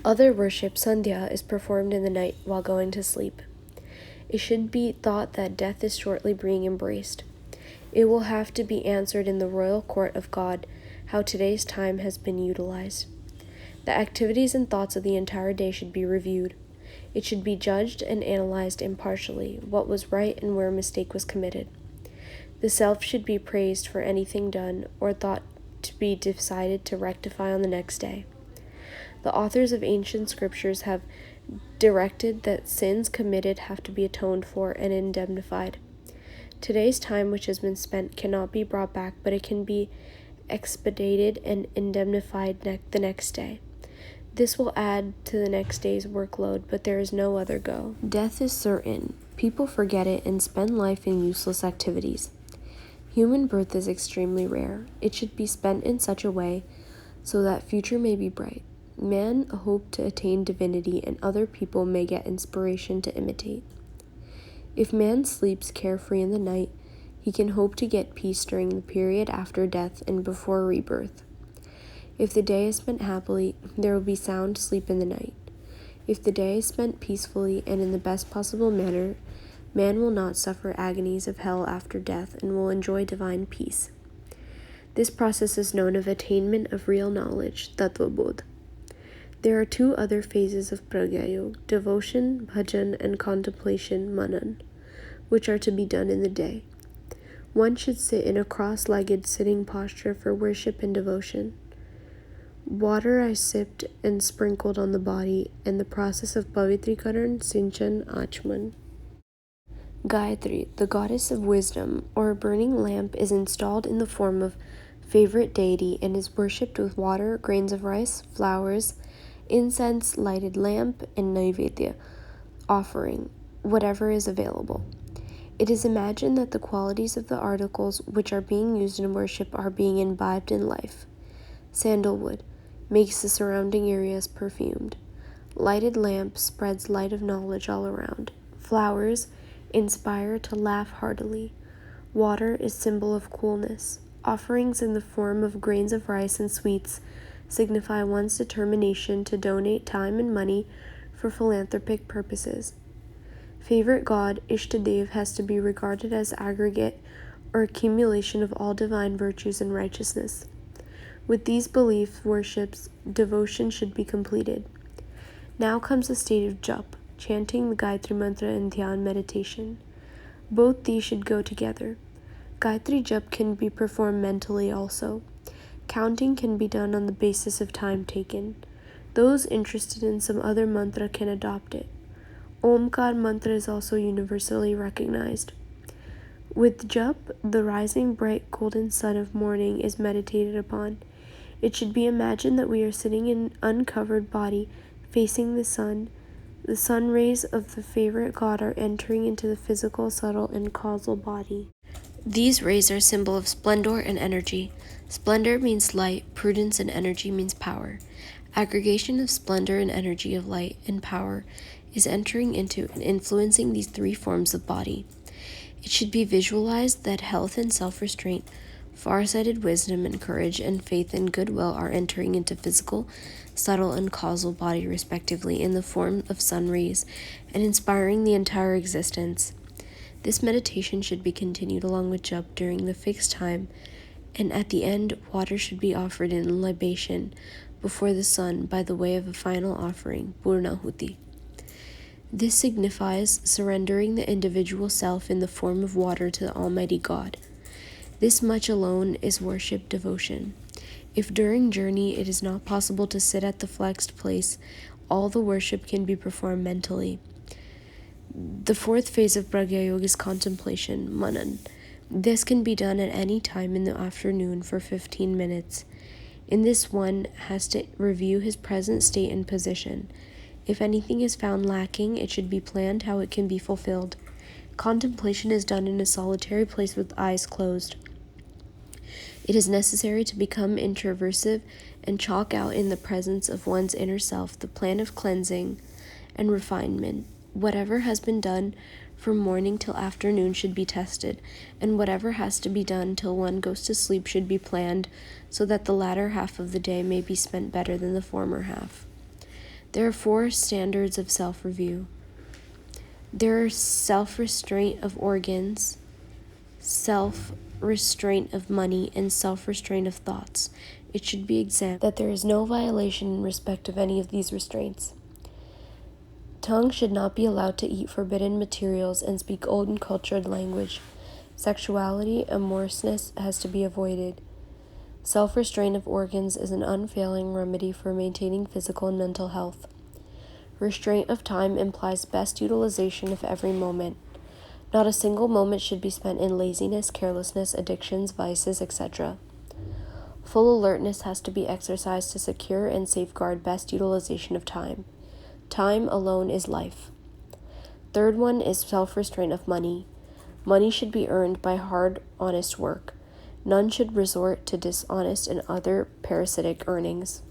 Other worship, Sandhya, is performed in the night while going to sleep. It should be thought that death is shortly being embraced. It will have to be answered in the royal court of God how today's time has been utilized. The activities and thoughts of the entire day should be reviewed. It should be judged and analyzed impartially, what was right and where a mistake was committed. The self should be praised for anything done or thought to be decided to rectify on the next day. The authors of ancient scriptures have directed that sins committed have to be atoned for and indemnified. Today's time which has been spent cannot be brought back, but it can be expedited and indemnified the next day. This will add to the next day's workload, but there is no other go. Death is certain. People forget it and spend life in useless activities. Human birth is extremely rare. It should be spent in such a way so that future may be bright. Man hope to attain divinity, and other people may get inspiration to imitate. If man sleeps carefree in the night, he can hope to get peace during the period after death and before rebirth. If the day is spent happily, there will be sound sleep in the night. If the day is spent peacefully and in the best possible manner, man will not suffer agonies of hell after death and will enjoy divine peace. This process is known as attainment of real knowledge, Tattvabodh. There are two other phases of Pragya Yoga, devotion, bhajan, and contemplation, manan, which are to be done in the day. One should sit in a cross-legged sitting posture for worship and devotion. Water I sipped and sprinkled on the body, and the process of Pavitrikaran, Sinchan, Achman. Gayatri, the goddess of wisdom, or a burning lamp, is installed in the form of favorite deity and is worshipped with water, grains of rice, flowers, incense, lighted lamp, and naivedya offering, whatever is available. It is imagined that the qualities of the articles which are being used in worship are being imbibed in life. Sandalwood makes the surrounding areas perfumed. Lighted lamp spreads light of knowledge all around. Flowers inspire to laugh heartily. Water is symbol of coolness. Offerings in the form of grains of rice and sweets signify one's determination to donate time and money for philanthropic purposes. Favorite god, Ishtadev, has to be regarded as aggregate or accumulation of all divine virtues and righteousness. With these beliefs, worships, devotion should be completed. Now comes the state of Jap, chanting the Gayatri Mantra and Dhyan meditation. Both these should go together. Gayatri Jap can be performed mentally also. Counting can be done on the basis of time taken. Those interested in some other mantra can adopt it. Omkar mantra is also universally recognized. With Jap, the rising bright golden sun of morning is meditated upon. It should be imagined that we are sitting in an uncovered body facing the sun. The sun rays of the favorite god are entering into the physical, subtle, and causal body. These rays are a symbol of splendor and energy. Splendor means light, prudence and energy means power. Aggregation of splendor and energy of light and power is entering into and influencing these three forms of body. It should be visualized that health and self-restraint, far-sighted wisdom and courage, and faith and goodwill are entering into physical, subtle, and causal body respectively in the form of sun rays and inspiring the entire existence. This meditation should be continued along with japa during the fixed time, and at the end, water should be offered in libation before the sun by the way of a final offering, Purnahuti. This signifies surrendering the individual self in the form of water to the Almighty God. This much alone is worship devotion. If during journey it is not possible to sit at the flexed place, all the worship can be performed mentally. The fourth phase of Pragya Yoga is contemplation, manan. This can be done at any time in the afternoon for 15 minutes. In this, one has to review his present state and position. If anything is found lacking, it should be planned how it can be fulfilled. Contemplation is done in a solitary place with eyes closed. It is necessary to become introversive and chalk out in the presence of one's inner self the plan of cleansing and refinement. Whatever has been done from morning till afternoon should be tested, and whatever has to be done till one goes to sleep should be planned, so that the latter half of the day may be spent better than the former half. There are 4 standards of self-review. There are self-restraint of organs, self-restraint of money, and self-restraint of thoughts. It should be examined that there is no violation in respect of any of these restraints. Tongue should not be allowed to eat forbidden materials and speak old and cultured language. Sexuality, amorousness has to be avoided. Self-restraint of organs is an unfailing remedy for maintaining physical and mental health. Restraint of time implies best utilization of every moment. Not a single moment should be spent in laziness, carelessness, addictions, vices, etc. Full alertness has to be exercised to secure and safeguard best utilization of time. Time alone is life. Third one is self-restraint of money. Money should be earned by hard, honest work. None should resort to dishonest and other parasitic earnings.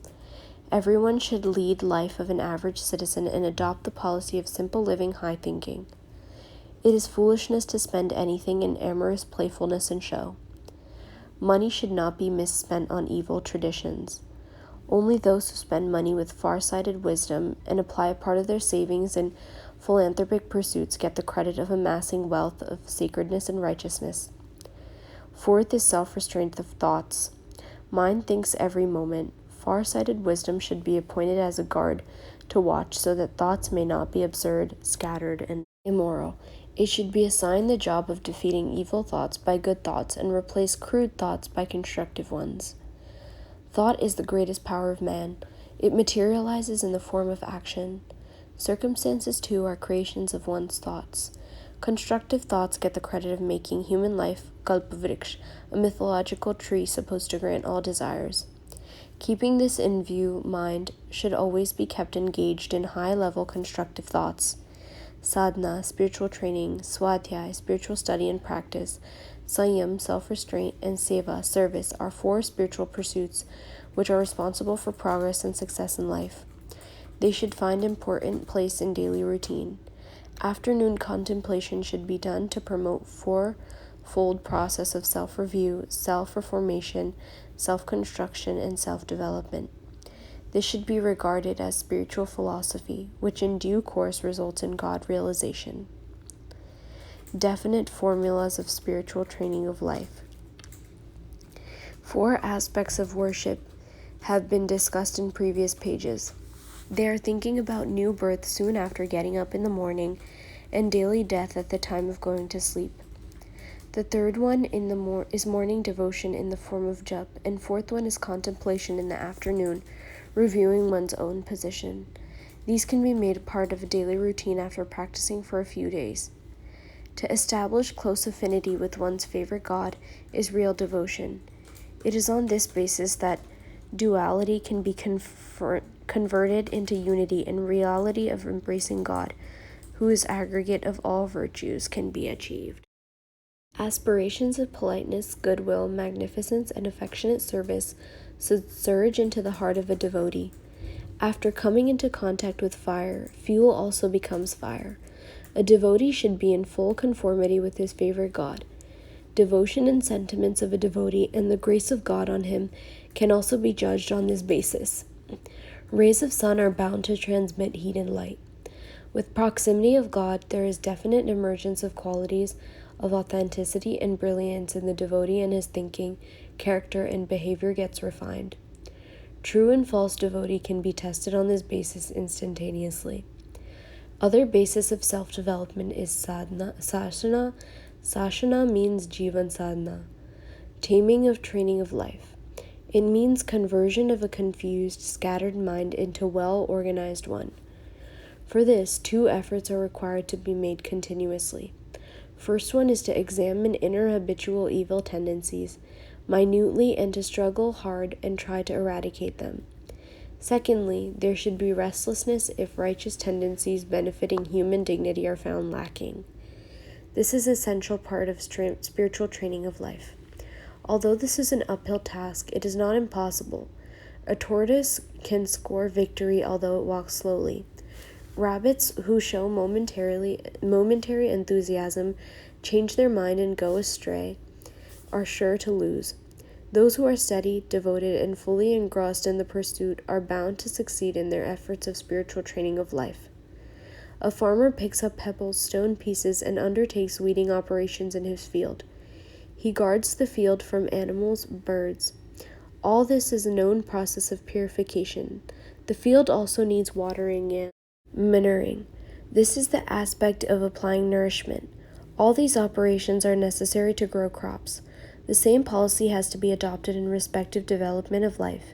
Everyone should lead life of an average citizen and adopt the policy of simple living, high thinking. It is foolishness to spend anything in amorous playfulness and show. Money should not be misspent on evil traditions. Only those who spend money with far-sighted wisdom and apply a part of their savings in philanthropic pursuits get the credit of amassing wealth of sacredness and righteousness. Fourth is self-restraint of thoughts. Mind thinks every moment. Far-sighted wisdom should be appointed as a guard to watch so that thoughts may not be absurd, scattered, and immoral. It should be assigned the job of defeating evil thoughts by good thoughts and replace crude thoughts by constructive ones. Thought is the greatest power of man. It materializes in the form of action. Circumstances, too, are creations of one's thoughts. Constructive thoughts get the credit of making human life Kalpavriksha, a mythological tree supposed to grant all desires. Keeping this in view, mind should always be kept engaged in high-level constructive thoughts. Sadhana, spiritual training, swadhyay, spiritual study and practice, Sanyam, self-restraint, and seva, service, are 4 spiritual pursuits which are responsible for progress and success in life. They should find important place in daily routine. Afternoon contemplation should be done to promote 4-fold process of self-review, self-reformation, self-construction, and self-development. This should be regarded as spiritual philosophy, which in due course results in God realization. Definite formulas of spiritual training of life. 4 aspects of worship have been discussed in previous pages. They are thinking about new birth soon after getting up in the morning and daily death at the time of going to sleep. The third one is morning devotion in the form of jap, and fourth one is contemplation in the afternoon, reviewing one's own position. These can be made a part of a daily routine after practicing for a few days. To establish close affinity with one's favorite God is real devotion. It is on this basis that duality can be converted into unity, and reality of embracing God, who is aggregate of all virtues, can be achieved. Aspirations of politeness, goodwill, magnificence, and affectionate service should surge into the heart of a devotee. After coming into contact with fire, fuel also becomes fire. A devotee should be in full conformity with his favorite God. Devotion and sentiments of a devotee and the grace of God on him can also be judged on this basis. Rays of sun are bound to transmit heat and light. With proximity of God, there is definite emergence of qualities of authenticity and brilliance in the devotee, and his thinking, character, and behavior gets refined. True and false devotee can be tested on this basis instantaneously. Other basis of self-development is sadhana, sasana. Sasana means jivan sadhana, taming of training of life. It means conversion of a confused, scattered mind into well-organized one. For this, 2 efforts are required to be made continuously. First one is to examine inner habitual evil tendencies minutely and to struggle hard and try to eradicate them. Secondly, there should be restlessness if righteous tendencies benefiting human dignity are found lacking. This is an essential part of spiritual training of life. Although this is an uphill task, it is not impossible. A tortoise can score victory although it walks slowly. Rabbits who show momentary enthusiasm, change their mind, and go astray are sure to lose. Those who are steady, devoted, and fully engrossed in the pursuit are bound to succeed in their efforts of spiritual training of life. A farmer picks up pebbles, stone pieces, and undertakes weeding operations in his field. He guards the field from animals, birds. All this is a known process of purification. The field also needs watering and manuring. This is the aspect of applying nourishment. All these operations are necessary to grow crops. The same policy has to be adopted in respect of development of life.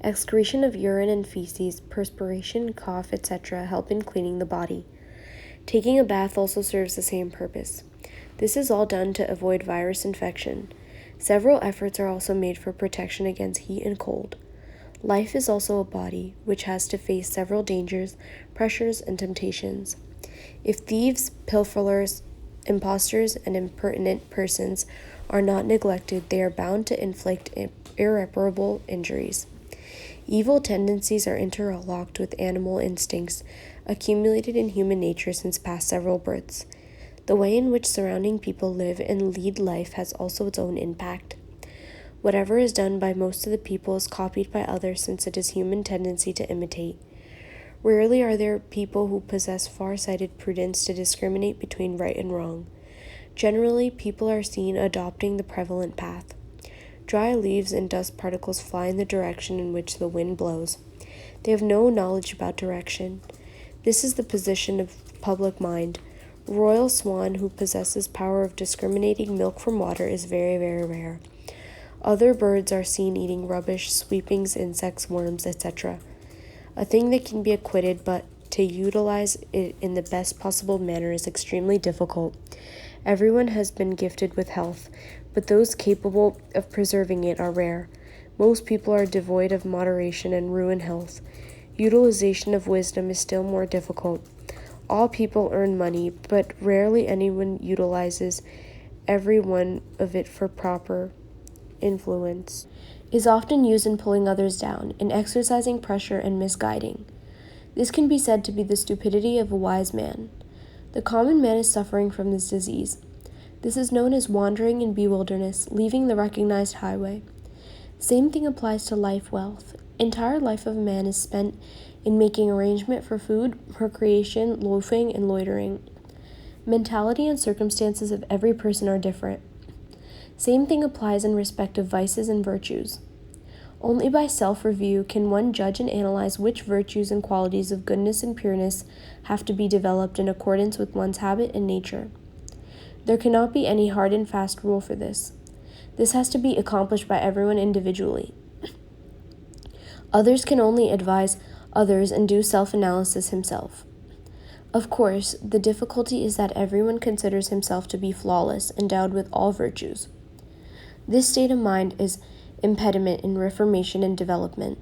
Excretion of urine and feces, perspiration, cough, etc. help in cleaning the body. Taking a bath also serves the same purpose. This is all done to avoid virus infection. Several efforts are also made for protection against heat and cold. Life is also a body which has to face several dangers, pressures, and temptations. If thieves, pilferers, impostors, and impertinent persons are not neglected, they are bound to inflict irreparable injuries. Evil tendencies are interlocked with animal instincts accumulated in human nature since past several births. The way in which surrounding people live and lead life has also its own impact. Whatever is done by most of the people is copied by others, since it is human tendency to imitate. Rarely are there people who possess far-sighted prudence to discriminate between right and wrong. Generally, people are seen adopting the prevalent path. Dry leaves and dust particles fly in the direction in which the wind blows. They have no knowledge about direction. This is the position of public mind. Royal swan who possesses power of discriminating milk from water is very, very rare. Other birds are seen eating rubbish, sweepings, insects, worms, etc. A thing that can be acquitted, but to utilize it in the best possible manner is extremely difficult. Everyone has been gifted with health, but those capable of preserving it are rare. Most people are devoid of moderation and ruin health. Utilization of wisdom is still more difficult. All people earn money, but rarely anyone utilizes every one of it for proper influence. Is often used in pulling others down, in exercising pressure and misguiding. This can be said to be the stupidity of a wise man. The common man is suffering from this disease. This is known as wandering in bewilderness, leaving the recognized highway. Same thing applies to life wealth. Entire life of a man is spent in making arrangement for food, procreation, loafing, and loitering. Mentality and circumstances of every person are different. Same thing applies in respect of vices and virtues. Only by self-review can one judge and analyze which virtues and qualities of goodness and pureness have to be developed in accordance with one's habit and nature. There cannot be any hard and fast rule for this. This has to be accomplished by everyone individually. Others can only advise others and do self-analysis himself. Of course, the difficulty is that everyone considers himself to be flawless, endowed with all virtues. This state of mind is impediment in reformation and development.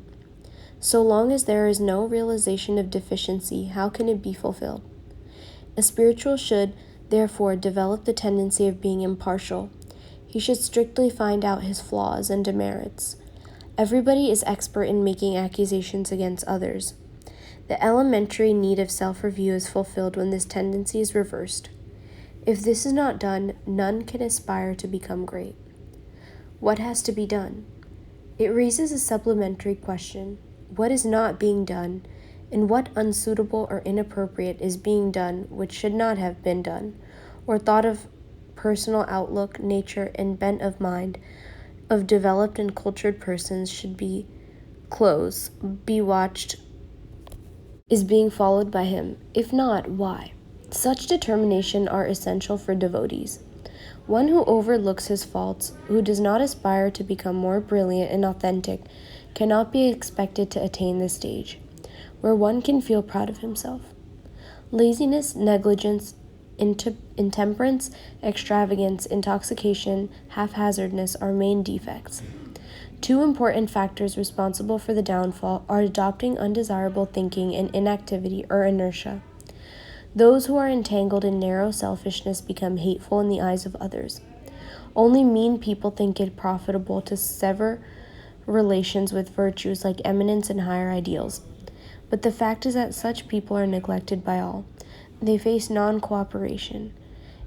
So long as there is no realization of deficiency, how can it be fulfilled? A spiritual should, therefore, develop the tendency of being impartial. He should strictly find out his flaws and demerits. Everybody is expert in making accusations against others. The elementary need of self-review is fulfilled when this tendency is reversed. If this is not done, none can aspire to become great. What has to be done? It raises a supplementary question. What is not being done, and what unsuitable or inappropriate is being done which should not have been done, or thought of personal outlook, nature, and bent of mind of developed and cultured persons should be watched, is being followed by him? If not, why? Such determination are essential for devotees. One who overlooks his faults, who does not aspire to become more brilliant and authentic, cannot be expected to attain this stage, where one can feel proud of himself. Laziness, negligence, intemperance, extravagance, intoxication, haphazardness are main defects. Two important factors responsible for the downfall are adopting undesirable thinking and inactivity or inertia. Those who are entangled in narrow selfishness become hateful in the eyes of others. Only mean people think it profitable to sever relations with virtues like eminence and higher ideals. But the fact is that such people are neglected by all. They face non-cooperation.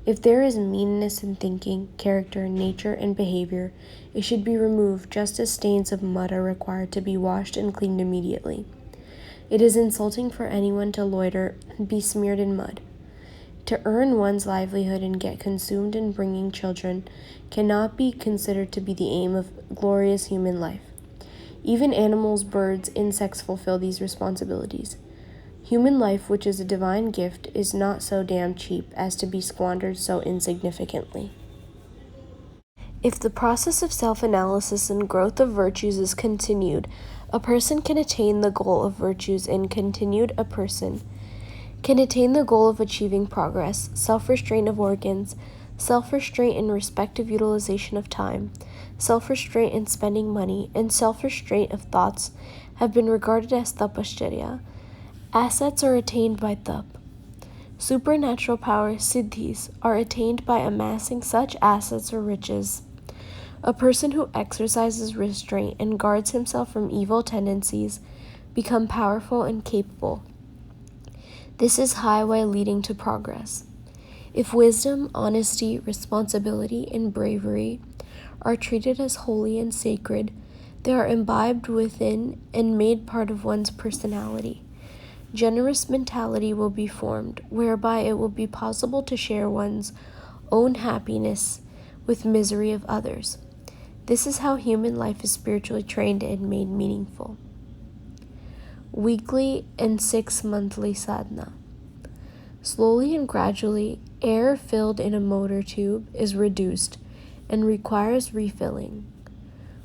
If there is meanness in thinking, character, nature, and behavior, it should be removed just as stains of mud are required to be washed and cleaned immediately. It is insulting for anyone to loiter and be smeared in mud. To earn one's livelihood and get consumed in bringing children cannot be considered to be the aim of glorious human life. Even animals, birds, insects fulfill these responsibilities. Human life, which is a divine gift, is not so damn cheap as to be squandered so insignificantly. If the process of self-analysis and growth of virtues is continued, a person can attain the goal of virtues, and continued a person can attain the goal of achieving progress. Self-restraint of organs, self-restraint in respective utilization of time, self-restraint in spending money, and self-restraint of thoughts have been regarded as tapashcharya. Assets are attained by tap. Supernatural powers, siddhis, are attained by amassing such assets or riches. A person who exercises restraint and guards himself from evil tendencies become powerful and capable. This is highway leading to progress. If wisdom, honesty, responsibility, and bravery are treated as holy and sacred, they are imbibed within and made part of one's personality. Generous mentality will be formed, whereby it will be possible to share one's own happiness with misery of others. This is how human life is spiritually trained and made meaningful. Weekly and 6-monthly sadhana. Slowly and gradually, air filled in a motor tube is reduced and requires refilling.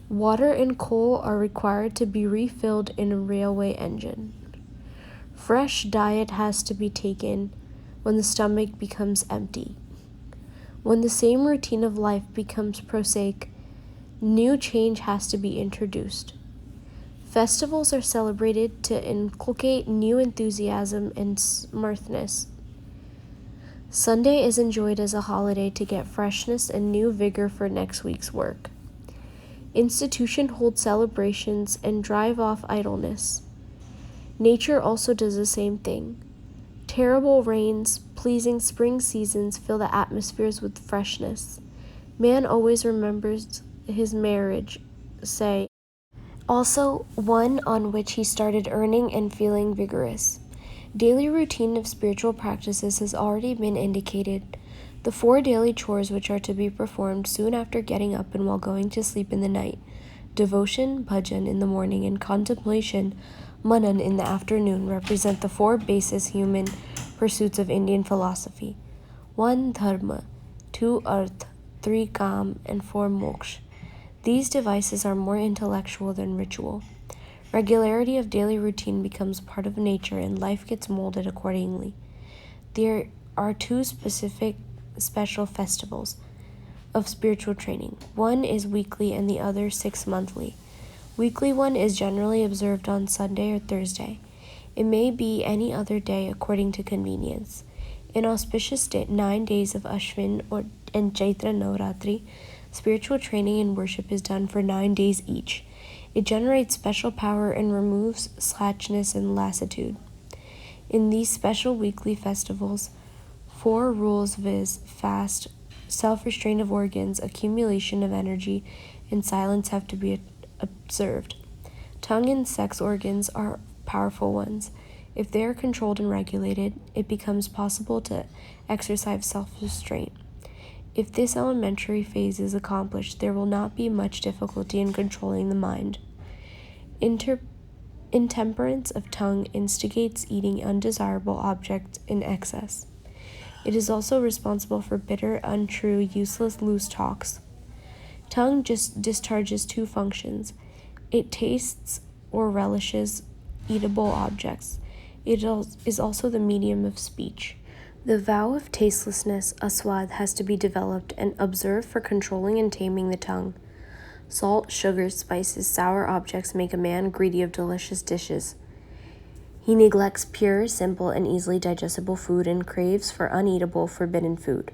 Water and coal are required to be refilled in a railway engine. Fresh diet has to be taken when the stomach becomes empty. When the same routine of life becomes prosaic, new change has to be introduced. Festivals are celebrated to inculcate new enthusiasm and smartness. Sunday is enjoyed as a holiday to get freshness and new vigor for next week's work. Institution holds celebrations and drive off idleness. Nature also does the same thing. Terrible rains, pleasing spring seasons fill the atmospheres with freshness. Man always remembers his marriage, say, also one on which he started earning and feeling vigorous. Daily routine of spiritual practices has already been indicated. The 4 daily chores which are to be performed soon after getting up and while going to sleep in the night, devotion, bhajan in the morning, and contemplation, manan in the afternoon, represent the 4 basis human pursuits of Indian philosophy. 1. Dharma, 2. Arth, 3. Kam, and 4. Moksha. These devices are more intellectual than ritual. Regularity of daily routine becomes part of nature and life gets molded accordingly. There are 2 special festivals of spiritual training. One is weekly and the other 6 monthly. Weekly one is generally observed on Sunday or Thursday. It may be any other day according to convenience. In auspicious 9 days of Ashwin and Chaitra Navratri, spiritual training and worship is done for 9 days each. It generates special power and removes slackness and lassitude. In these special weekly festivals, 4 rules viz. Fast, self-restraint of organs, accumulation of energy, and silence have to be observed. Tongue and sex organs are powerful ones. If they are controlled and regulated, it becomes possible to exercise self-restraint. If this elementary phase is accomplished, there will not be much difficulty in controlling the mind. Intemperance of tongue instigates eating undesirable objects in excess. It is also responsible for bitter, untrue, useless, loose talks. Tongue just discharges 2 functions. It tastes or relishes eatable objects. It is also the medium of speech. The vow of tastelessness, aswad, has to be developed and observed for controlling and taming the tongue. Salt, sugar, spices, sour objects make a man greedy of delicious dishes. He neglects pure, simple, and easily digestible food and craves for uneatable, forbidden food.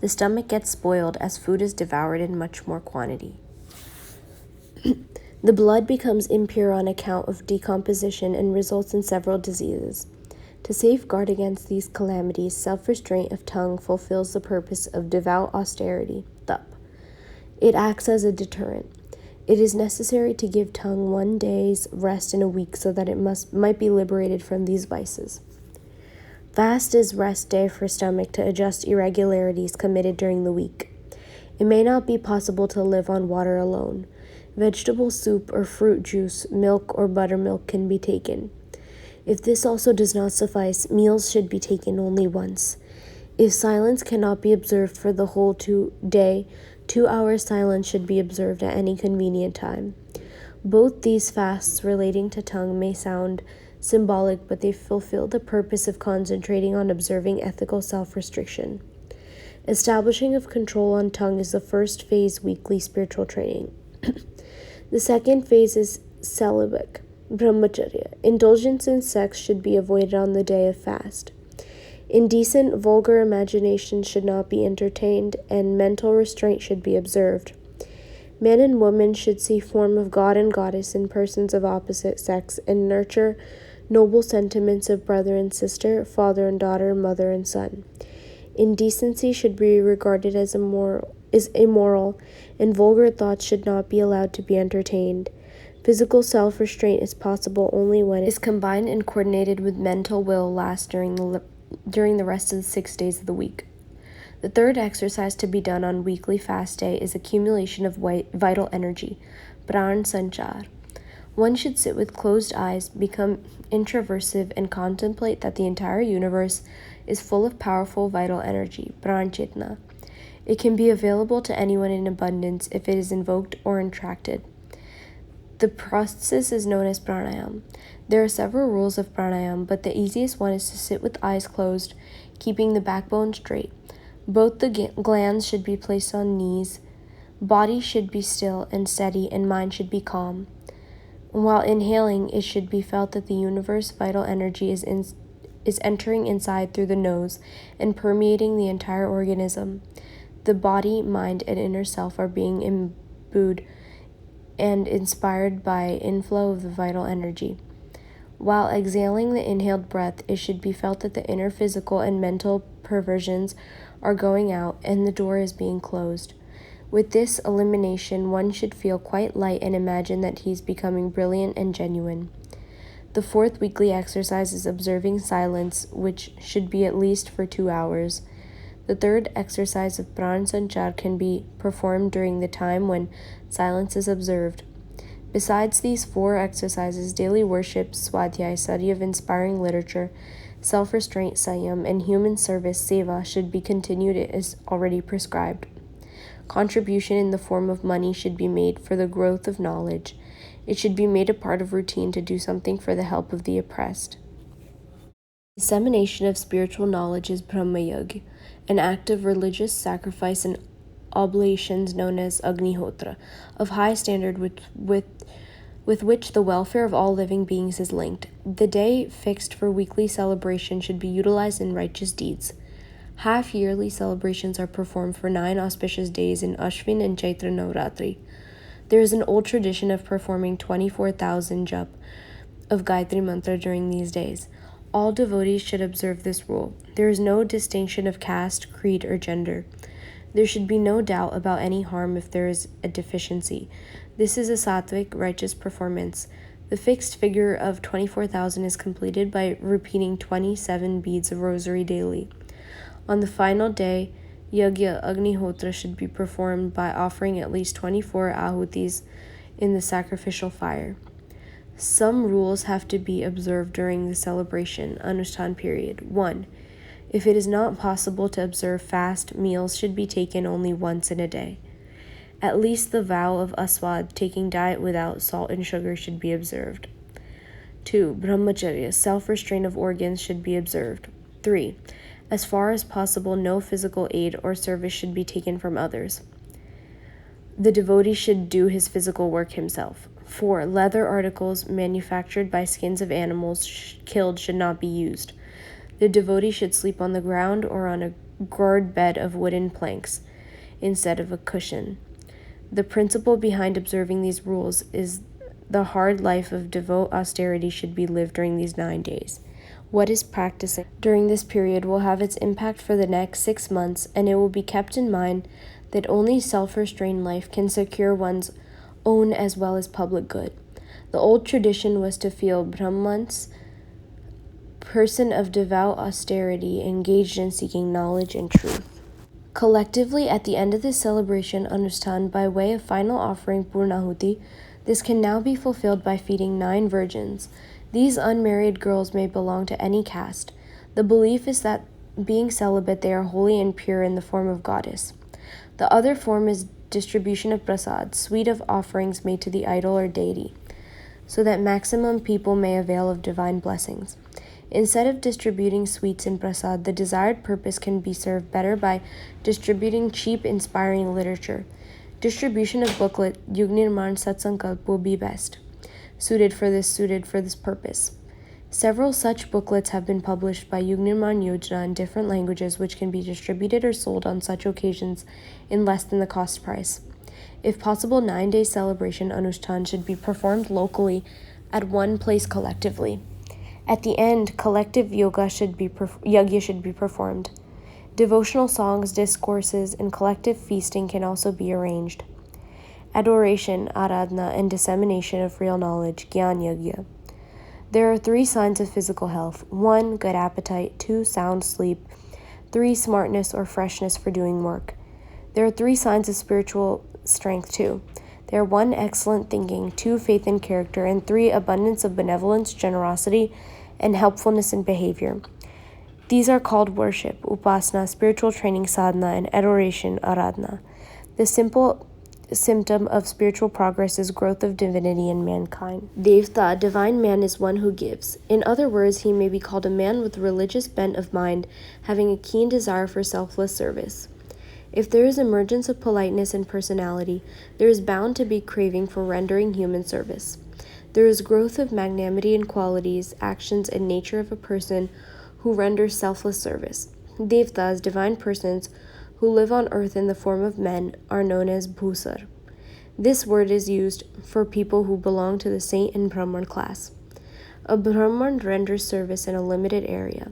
The stomach gets spoiled as food is devoured in much more quantity. The blood becomes impure on account of decomposition and results in several diseases. To safeguard against these calamities, self-restraint of tongue fulfills the purpose of devout austerity, thup. It acts as a deterrent. It is necessary to give tongue 1 day's rest in a week so that it might be liberated from these vices. Fast is rest day for stomach to adjust irregularities committed during the week. It may not be possible to live on water alone. Vegetable soup or fruit juice, milk or buttermilk can be taken. If this also does not suffice, meals should be taken only once. If silence cannot be observed for the whole day, 2 hours silence should be observed at any convenient time. Both these fasts relating to tongue may sound symbolic, but they fulfill the purpose of concentrating on observing ethical self-restriction. Establishing of control on tongue is the first phase weekly spiritual training. The second phase is celibate, brahmacharya. Indulgence in sex should be avoided on the day of fast. Indecent, vulgar imagination should not be entertained, and mental restraint should be observed. Man and woman should see form of god and goddess in persons of opposite sex and nurture noble sentiments of brother and sister, father and daughter, mother and son. Indecency should be regarded as immoral, and vulgar thoughts should not be allowed to be entertained. Physical self-restraint is possible only when it is combined and coordinated with mental will last during the rest of the 6 days of the week. The third exercise to be done on weekly fast day is accumulation of vital energy, pran sanchar. One should sit with closed eyes, become introversive, and contemplate that the entire universe is full of powerful vital energy, pran chetna. It can be available to anyone in abundance if it is invoked or attracted. The process is known as pranayama. There are several rules of pranayama, but the easiest one is to sit with eyes closed, keeping the backbone straight. Both the glands should be placed on knees. Body should be still and steady, and mind should be calm. While inhaling, it should be felt that the universe vital energy is entering inside through the nose and permeating the entire organism. The body, mind, and inner self are being imbued and inspired by inflow of the vital energy. While exhaling the inhaled breath, it should be felt that the inner physical and mental perversions are going out and the door is being closed. With this elimination, one should feel quite light and imagine that he is becoming brilliant and genuine. The fourth weekly exercise is observing silence, which should be at least for 2 hours. The third exercise of pran sanchar can be performed during the time when silence is observed. Besides these 4 exercises, daily worship, swadhyay, study of inspiring literature, self-restraint, sayam, and human service, seva, should be continued as already prescribed. Contribution in the form of money should be made for the growth of knowledge. It should be made a part of routine to do something for the help of the oppressed. Dissemination of spiritual knowledge is brahmayagya, an act of religious sacrifice and oblations known as agnihotra, of high standard with which the welfare of all living beings is linked. The day fixed for weekly celebration should be utilized in righteous deeds. Half-yearly celebrations are performed for 9 auspicious days in Ashvin and Chaitra Navratri. There is an old tradition of performing 24,000 jap of Gayatri Mantra during these days. All devotees should observe this rule. There is no distinction of caste, creed, or gender. There should be no doubt about any harm if there is a deficiency. This is a sattvic, righteous performance. The fixed figure of 24,000 is completed by repeating 27 beads of rosary daily. On the final day, Yagya Agnihotra should be performed by offering at least 24 ahutis in the sacrificial fire. Some rules have to be observed during the celebration, Anushthan period. 1. If it is not possible to observe fast, meals should be taken only once in a day. At least the vow of aswad, taking diet without salt and sugar, should be observed. 2. Brahmacharya, self-restraint of organs, should be observed. 3. As far as possible, no physical aid or service should be taken from others. The devotee should do his physical work himself. 4. Leather articles manufactured by skins of animals killed should not be used. The devotee should sleep on the ground or on a gourd bed of wooden planks instead of a cushion. The principle behind observing these rules is the hard life of devout austerity should be lived during these 9 days. What is practicing during this period will have its impact for the next 6 months, and it will be kept in mind that only self-restrained life can secure one's own as well as public good. The old tradition was to feel Brahmans, person of devout austerity, engaged in seeking knowledge and truth. Collectively, at the end of this celebration, Anustan, by way of final offering Purnahuti, this can now be fulfilled by feeding 9 virgins. These unmarried girls may belong to any caste. The belief is that being celibate, they are holy and pure in the form of goddess. The other form is distribution of prasad, sweet of offerings made to the idol or deity, so that maximum people may avail of divine blessings. Instead of distributing sweets and prasad, the desired purpose can be served better by distributing cheap, inspiring literature. Distribution of booklet, Yugnirman Satsankalp, will be best, suited for this purpose. Several such booklets have been published by Yugnirman Yojana in different languages, which can be distributed or sold on such occasions in less than the cost price. If possible, 9-day celebration Anushthan should be performed locally at one place collectively. At the end, collective yagya should be performed. Devotional songs, discourses, and collective feasting can also be arranged. Adoration, aradhana, and dissemination of real knowledge, gyan yagya. There are 3 signs of physical health. 1, good appetite. 2, sound sleep. 3, smartness or freshness for doing work. There are 3 signs of spiritual strength too. There are 1, excellent thinking. 2, faith and character. And 3, abundance of benevolence, generosity, and helpfulness in behavior. These are called worship, upasana, spiritual training, sadhana, and adoration, aradhana. The simple symptom of spiritual progress is growth of divinity in mankind. Devta, divine man, is one who gives. In other words, he may be called a man with religious bent of mind, having a keen desire for selfless service. If there is emergence of politeness and personality, there is bound to be craving for rendering human service. There is growth of magnanimity in qualities, actions, and nature of a person who renders selfless service. Devtas, divine persons, who live on earth in the form of men, are known as bhusar. This word is used for people who belong to the saint and Brahman class. A Brahman renders service in a limited area.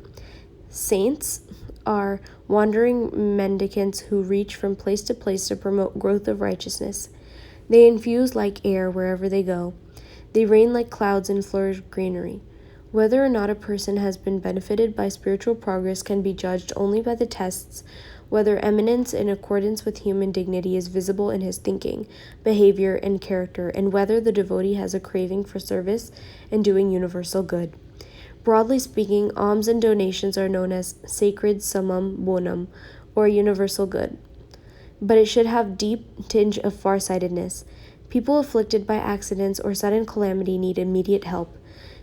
Saints are wandering mendicants who reach from place to place to promote growth of righteousness. They infuse like air wherever they go. They rain like clouds and flourish greenery. Whether or not a person has been benefited by spiritual progress can be judged only by the tests whether eminence in accordance with human dignity is visible in his thinking, behavior, and character, and whether the devotee has a craving for service and doing universal good. Broadly speaking, alms and donations are known as sacred summum bonum, or universal good, but it should have deep tinge of farsightedness. People afflicted by accidents or sudden calamity need immediate help.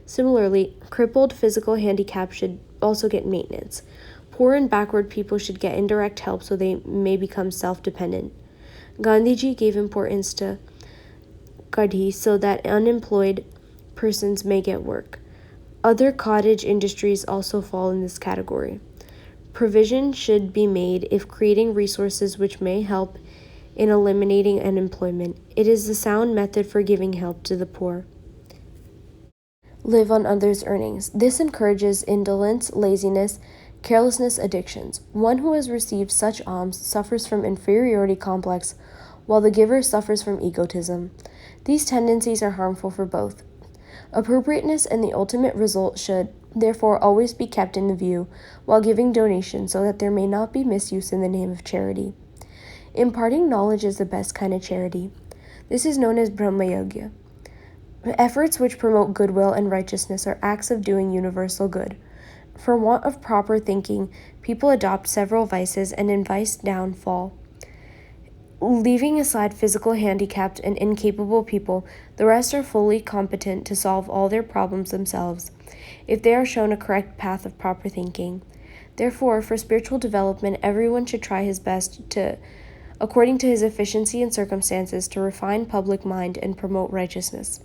Similarly, crippled physical handicap should also get maintenance. Poor and backward people should get indirect help so they may become self-dependent. Gandhiji gave importance to kadhi so that unemployed persons may get work. Other cottage industries also fall in this category. Provision should be made if creating resources which may help in eliminating unemployment. It is the sound method for giving help to the poor. Live on others' earnings. This encourages indolence, laziness, carelessness, addictions. One who has received such alms suffers from inferiority complex, while the giver suffers from egotism. These tendencies are harmful for both. Appropriateness and the ultimate result should, therefore, always be kept in view while giving donations so that there may not be misuse in the name of charity. Imparting knowledge is the best kind of charity. This is known as Brahma Yagya. Efforts which promote goodwill and righteousness are acts of doing universal good. For want of proper thinking, people adopt several vices and in vice downfall. Leaving aside physical handicapped and incapable people, the rest are fully competent to solve all their problems themselves, if they are shown a correct path of proper thinking. Therefore, for spiritual development, everyone should try his best to, according to his efficiency and circumstances, to refine public mind and promote righteousness.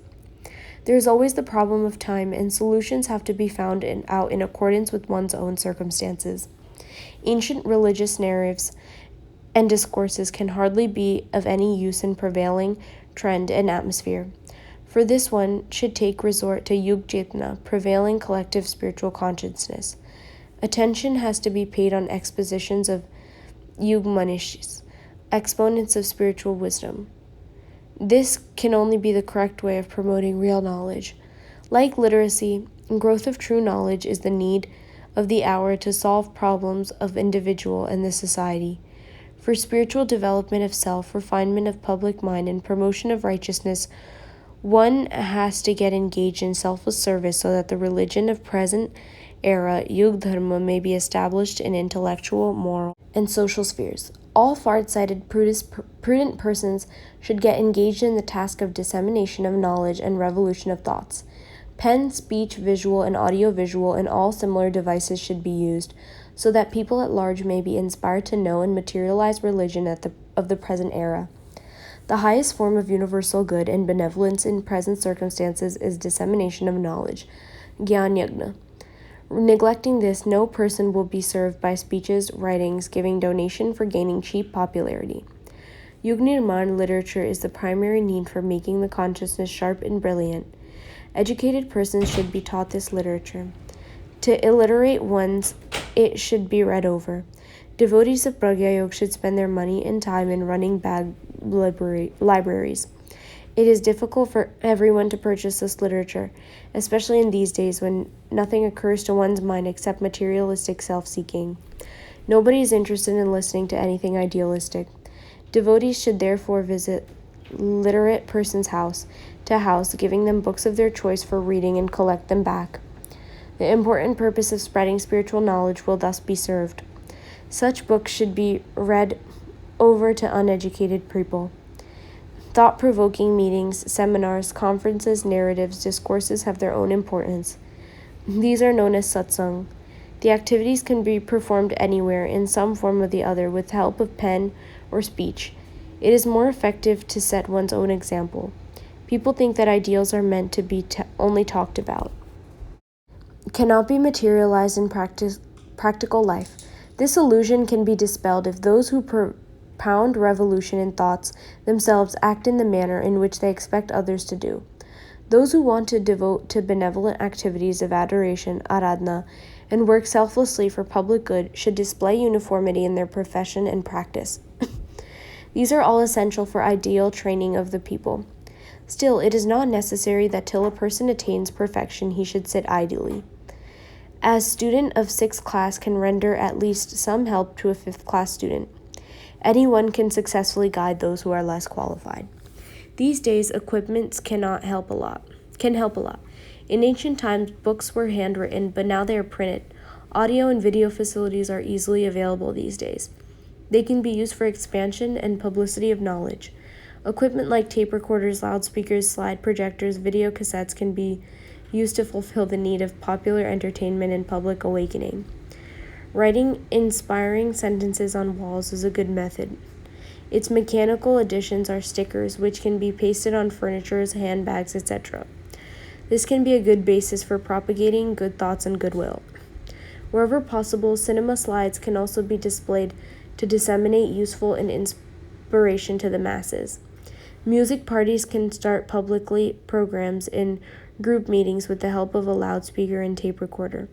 There is always the problem of time, and solutions have to be found out in accordance with one's own circumstances. Ancient religious narratives and discourses can hardly be of any use in prevailing trend and atmosphere. For this, one should take resort to Yug prevailing collective spiritual consciousness. Attention has to be paid on expositions of Yug Manishis, exponents of spiritual wisdom. This can only be the correct way of promoting real knowledge. Like literacy, growth of true knowledge is the need of the hour to solve problems of individual and the society. For spiritual development of self, refinement of public mind, and promotion of righteousness, one has to get engaged in selfless service so that the religion of present era, Yug Dharma, may be established in intellectual, moral, and social spheres. All far-sighted, prudent persons should get engaged in the task of dissemination of knowledge and revolution of thoughts. Pen, speech, visual, and audiovisual, and all similar devices should be used, so that people at large may be inspired to know and materialize religion of the present era. The highest form of universal good and benevolence in present circumstances is dissemination of knowledge, Gyan Yagna. Neglecting this, no person will be served by speeches, writings, giving donation for gaining cheap popularity. Yugnirman literature is the primary need for making the consciousness sharp and brilliant. Educated persons should be taught this literature. To illiterate ones, it should be read over. Devotees of Pragya Yoga should spend their money and time in running bag libraries. It is difficult for everyone to purchase this literature, especially in these days when nothing occurs to one's mind except materialistic self-seeking. Nobody is interested in listening to anything idealistic. Devotees should therefore visit literate persons house to house, giving them books of their choice for reading and collect them back. The important purpose of spreading spiritual knowledge will thus be served. Such books should be read over to uneducated people. Thought-provoking meetings, seminars, conferences, narratives, discourses have their own importance. These are known as satsang. The activities can be performed anywhere in some form or the other with help of pen or speech. It is more effective to set one's own example. People think that ideals are meant to be only talked about, cannot be materialized in practical life. This illusion can be dispelled if those who propound revolution in thoughts themselves act in the manner in which they expect others to do. Those who want to devote to benevolent activities of adoration, aradhana, and work selflessly for public good should display uniformity in their profession and practice. These are all essential for ideal training of the people. Still, it is not necessary that till a person attains perfection he should sit idly. As student of 6th class can render at least some help to a 5th class student, anyone can successfully guide those who are less qualified. These days, equipments can help a lot. In ancient times, books were handwritten, but now they are printed. Audio and video facilities are easily available these days. They can be used for expansion and publicity of knowledge. Equipment like tape recorders, loudspeakers, slide projectors, video cassettes can be used to fulfill the need of popular entertainment and public awakening. Writing inspiring sentences on walls is a good method. Its mechanical additions are stickers, which can be pasted on furniture, handbags, etc. This can be a good basis for propagating good thoughts and goodwill. Wherever possible, cinema slides can also be displayed to disseminate useful and inspiration to the masses. Music parties can start publicly programs in group meetings with the help of a loudspeaker and tape recorder.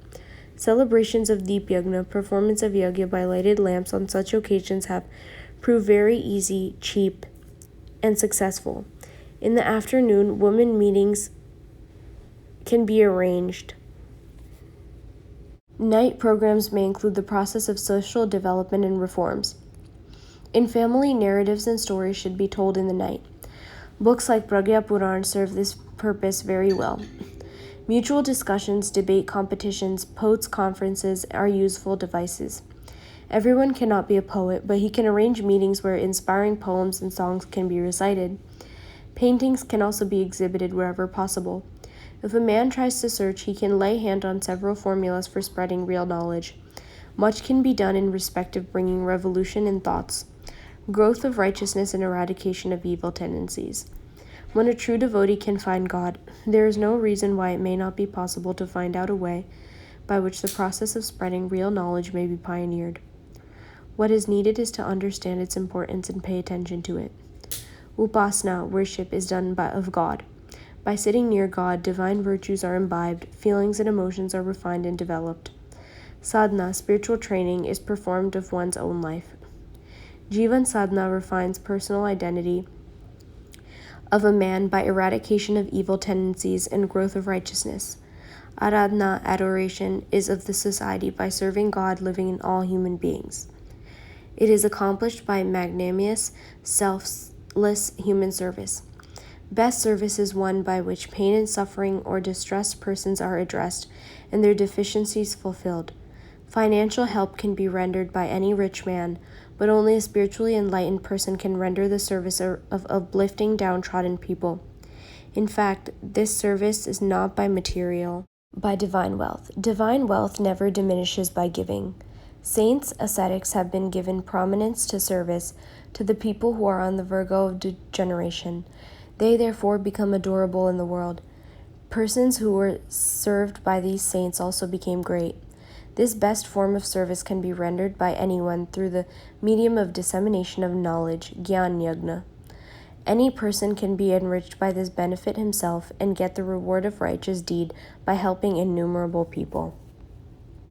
Celebrations of Deep Yagna, performance of yagya by lighted lamps on such occasions have proved very easy, cheap, and successful. In the afternoon, women meetings can be arranged. Night programs may include the process of social development and reforms. In family, narratives and stories should be told in the night. Books like Pragya Puran serve this purpose very well. Mutual discussions, debate competitions, poets' conferences are useful devices. Everyone cannot be a poet, but he can arrange meetings where inspiring poems and songs can be recited. Paintings can also be exhibited wherever possible. If a man tries to search, he can lay hand on several formulas for spreading real knowledge. Much can be done in respect of bringing revolution in thoughts, growth of righteousness, and eradication of evil tendencies. When a true devotee can find God, there is no reason why it may not be possible to find out a way by which the process of spreading real knowledge may be pioneered. What is needed is to understand its importance and pay attention to it. Upasana, worship, is done of God. By sitting near God, divine virtues are imbibed, feelings and emotions are refined and developed. Sadhana, spiritual training, is performed of one's own life. Jivan sadhana refines personal identity of a man by eradication of evil tendencies and growth of righteousness. Aradhana, adoration, is of the society by serving God living in all human beings. It is accomplished by magnanimous, selfless human service. Best service is one by which pain and suffering or distressed persons are addressed and their deficiencies fulfilled. Financial help can be rendered by any rich man, but only a spiritually enlightened person can render the service of uplifting downtrodden people. In fact, this service is not by material, by divine wealth. Divine wealth never diminishes by giving. Saints, ascetics have been given prominence to service to the people who are on the verge of degeneration. They therefore become adorable in the world. Persons who were served by these saints also became great. This best form of service can be rendered by anyone through the medium of dissemination of knowledge, Gyan Yagna. Any person can be enriched by this benefit himself and get the reward of righteous deed by helping innumerable people.